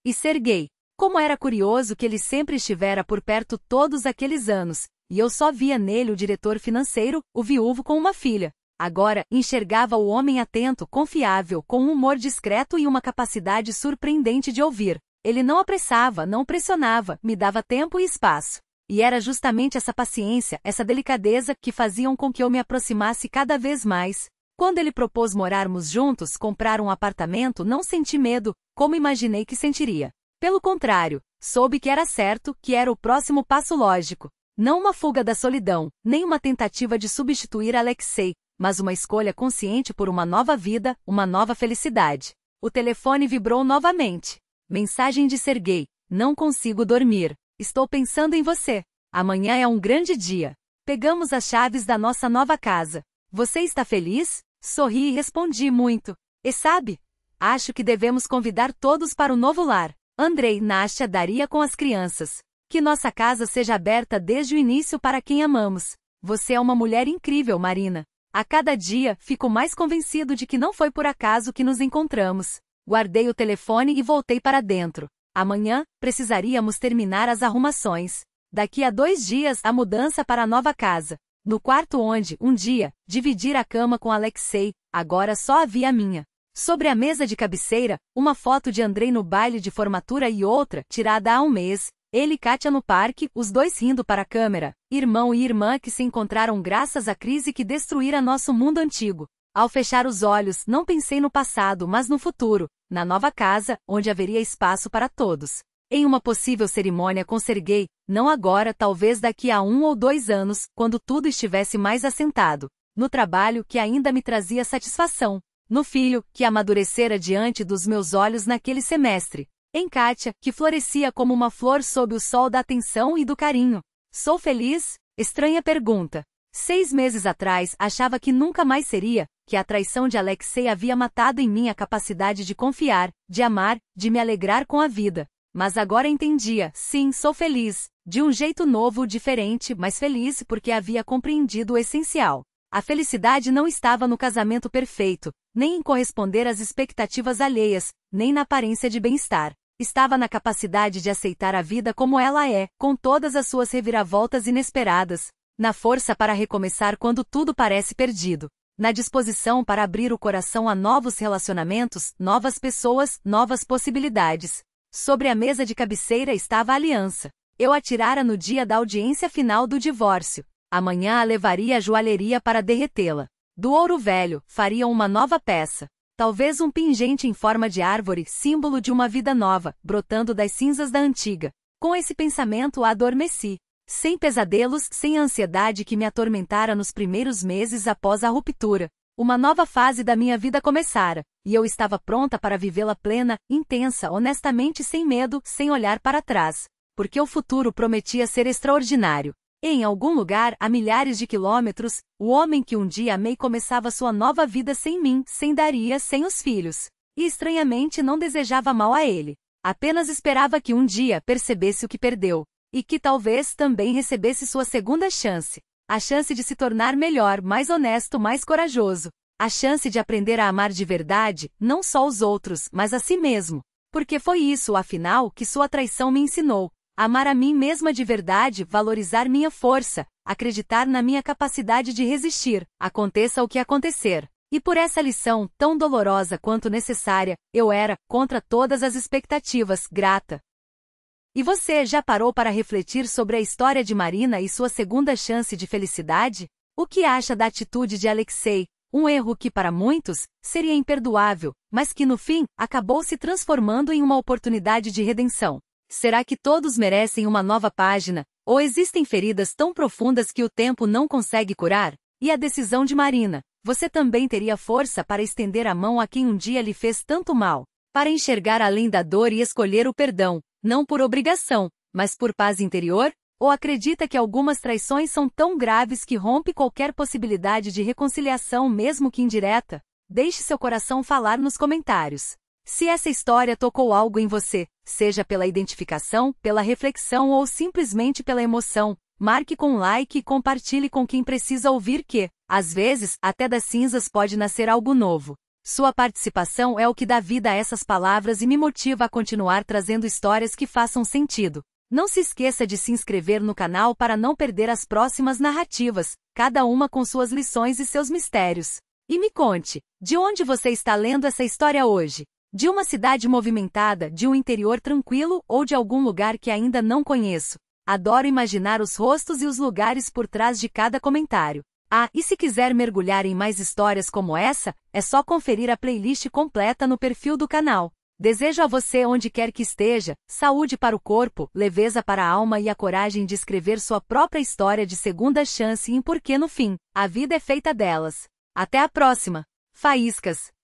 E Serguei. Como era curioso que ele sempre estivera por perto todos aqueles anos, e eu só via nele o diretor financeiro, o viúvo com uma filha. Agora, enxergava o homem atento, confiável, com um humor discreto e uma capacidade surpreendente de ouvir. Ele não apressava, não pressionava, me dava tempo e espaço. E era justamente essa paciência, essa delicadeza, que faziam com que eu me aproximasse cada vez mais. Quando ele propôs morarmos juntos, comprar um apartamento, não senti medo, como imaginei que sentiria. Pelo contrário, soube que era certo, que era o próximo passo lógico. Não uma fuga da solidão, nem uma tentativa de substituir Alexei, mas uma escolha consciente por uma nova vida, uma nova felicidade. O telefone vibrou novamente. Mensagem de Serguei. Não consigo dormir. Estou pensando em você. Amanhã é um grande dia. Pegamos as chaves da nossa nova casa. Você está feliz? Sorri e respondi muito. E sabe? Acho que devemos convidar todos para o novo lar. Andrei, Nastya, Daria com as crianças. Que nossa casa seja aberta desde o início para quem amamos. Você é uma mulher incrível, Marina. A cada dia, fico mais convencido de que não foi por acaso que nos encontramos. Guardei o telefone e voltei para dentro. Amanhã, precisaríamos terminar as arrumações. Daqui a 2 dias, a mudança para a nova casa. No quarto onde, um dia, dividir a cama com Alexei, agora só havia a minha. Sobre a mesa de cabeceira, uma foto de Andrei no baile de formatura e outra, tirada há um mês. Ele e Kátia no parque, os dois rindo para a câmera. Irmão e irmã que se encontraram graças à crise que destruíra nosso mundo antigo. Ao fechar os olhos, não pensei no passado, mas no futuro. Na nova casa, onde haveria espaço para todos. Em uma possível cerimônia com Serguei, não agora, talvez daqui a 1 ou 2 anos, quando tudo estivesse mais assentado. No trabalho que ainda me trazia satisfação. No filho, que amadurecera diante dos meus olhos naquele semestre. Em Kátia, que florescia como uma flor sob o sol da atenção e do carinho. Sou feliz? Estranha pergunta. 6 meses atrás, achava que nunca mais seria, que a traição de Alexei havia matado em mim a capacidade de confiar, de amar, de me alegrar com a vida. Mas agora entendia, sim, sou feliz. De um jeito novo, diferente, mas feliz porque havia compreendido o essencial. A felicidade não estava no casamento perfeito, nem em corresponder às expectativas alheias, nem na aparência de bem-estar. Estava na capacidade de aceitar a vida como ela é, com todas as suas reviravoltas inesperadas, na força para recomeçar quando tudo parece perdido, na disposição para abrir o coração a novos relacionamentos, novas pessoas, novas possibilidades. Sobre a mesa de cabeceira estava a aliança. Eu a tirara no dia da audiência final do divórcio. Amanhã a levaria à joalheria para derretê-la. Do ouro velho, faria uma nova peça. Talvez um pingente em forma de árvore, símbolo de uma vida nova, brotando das cinzas da antiga. Com esse pensamento adormeci. Sem pesadelos, sem a ansiedade que me atormentara nos primeiros meses após a ruptura. Uma nova fase da minha vida começara, e eu estava pronta para vivê-la plena, intensa, honestamente, sem medo, sem olhar para trás. Porque o futuro prometia ser extraordinário. Em algum lugar, a milhares de quilômetros, o homem que um dia amei começava sua nova vida sem mim, sem Daria, sem os filhos. E estranhamente não desejava mal a ele. Apenas esperava que um dia percebesse o que perdeu. E que talvez também recebesse sua segunda chance. A chance de se tornar melhor, mais honesto, mais corajoso. A chance de aprender a amar de verdade, não só os outros, mas a si mesmo. Porque foi isso, afinal, que sua traição me ensinou. Amar a mim mesma de verdade, valorizar minha força, acreditar na minha capacidade de resistir, aconteça o que acontecer. E por essa lição, tão dolorosa quanto necessária, eu era, contra todas as expectativas, grata. E você já parou para refletir sobre a história de Marina e sua segunda chance de felicidade? O que acha da atitude de Alexei? Um erro que para muitos seria imperdoável, mas que no fim acabou se transformando em uma oportunidade de redenção. Será que todos merecem uma nova página, ou existem feridas tão profundas que o tempo não consegue curar? E a decisão de Marina? Você também teria força para estender a mão a quem um dia lhe fez tanto mal, para enxergar além da dor e escolher o perdão, não por obrigação, mas por paz interior? Ou acredita que algumas traições são tão graves que rompe qualquer possibilidade de reconciliação, mesmo que indireta? Deixe seu coração falar nos comentários. Se essa história tocou algo em você, seja pela identificação, pela reflexão ou simplesmente pela emoção, marque com um like e compartilhe com quem precisa ouvir que, às vezes, até das cinzas pode nascer algo novo. Sua participação é o que dá vida a essas palavras e me motiva a continuar trazendo histórias que façam sentido. Não se esqueça de se inscrever no canal para não perder as próximas narrativas, cada uma com suas lições e seus mistérios. E me conte, de onde você está lendo essa história hoje? De uma cidade movimentada, de um interior tranquilo ou de algum lugar que ainda não conheço? Adoro imaginar os rostos e os lugares por trás de cada comentário. Ah, e se quiser mergulhar em mais histórias como essa, é só conferir a playlist completa no perfil do canal. Desejo a você onde quer que esteja, saúde para o corpo, leveza para a alma e a coragem de escrever sua própria história de segunda chance e porque no fim, a vida é feita delas. Até a próxima! Faíscas!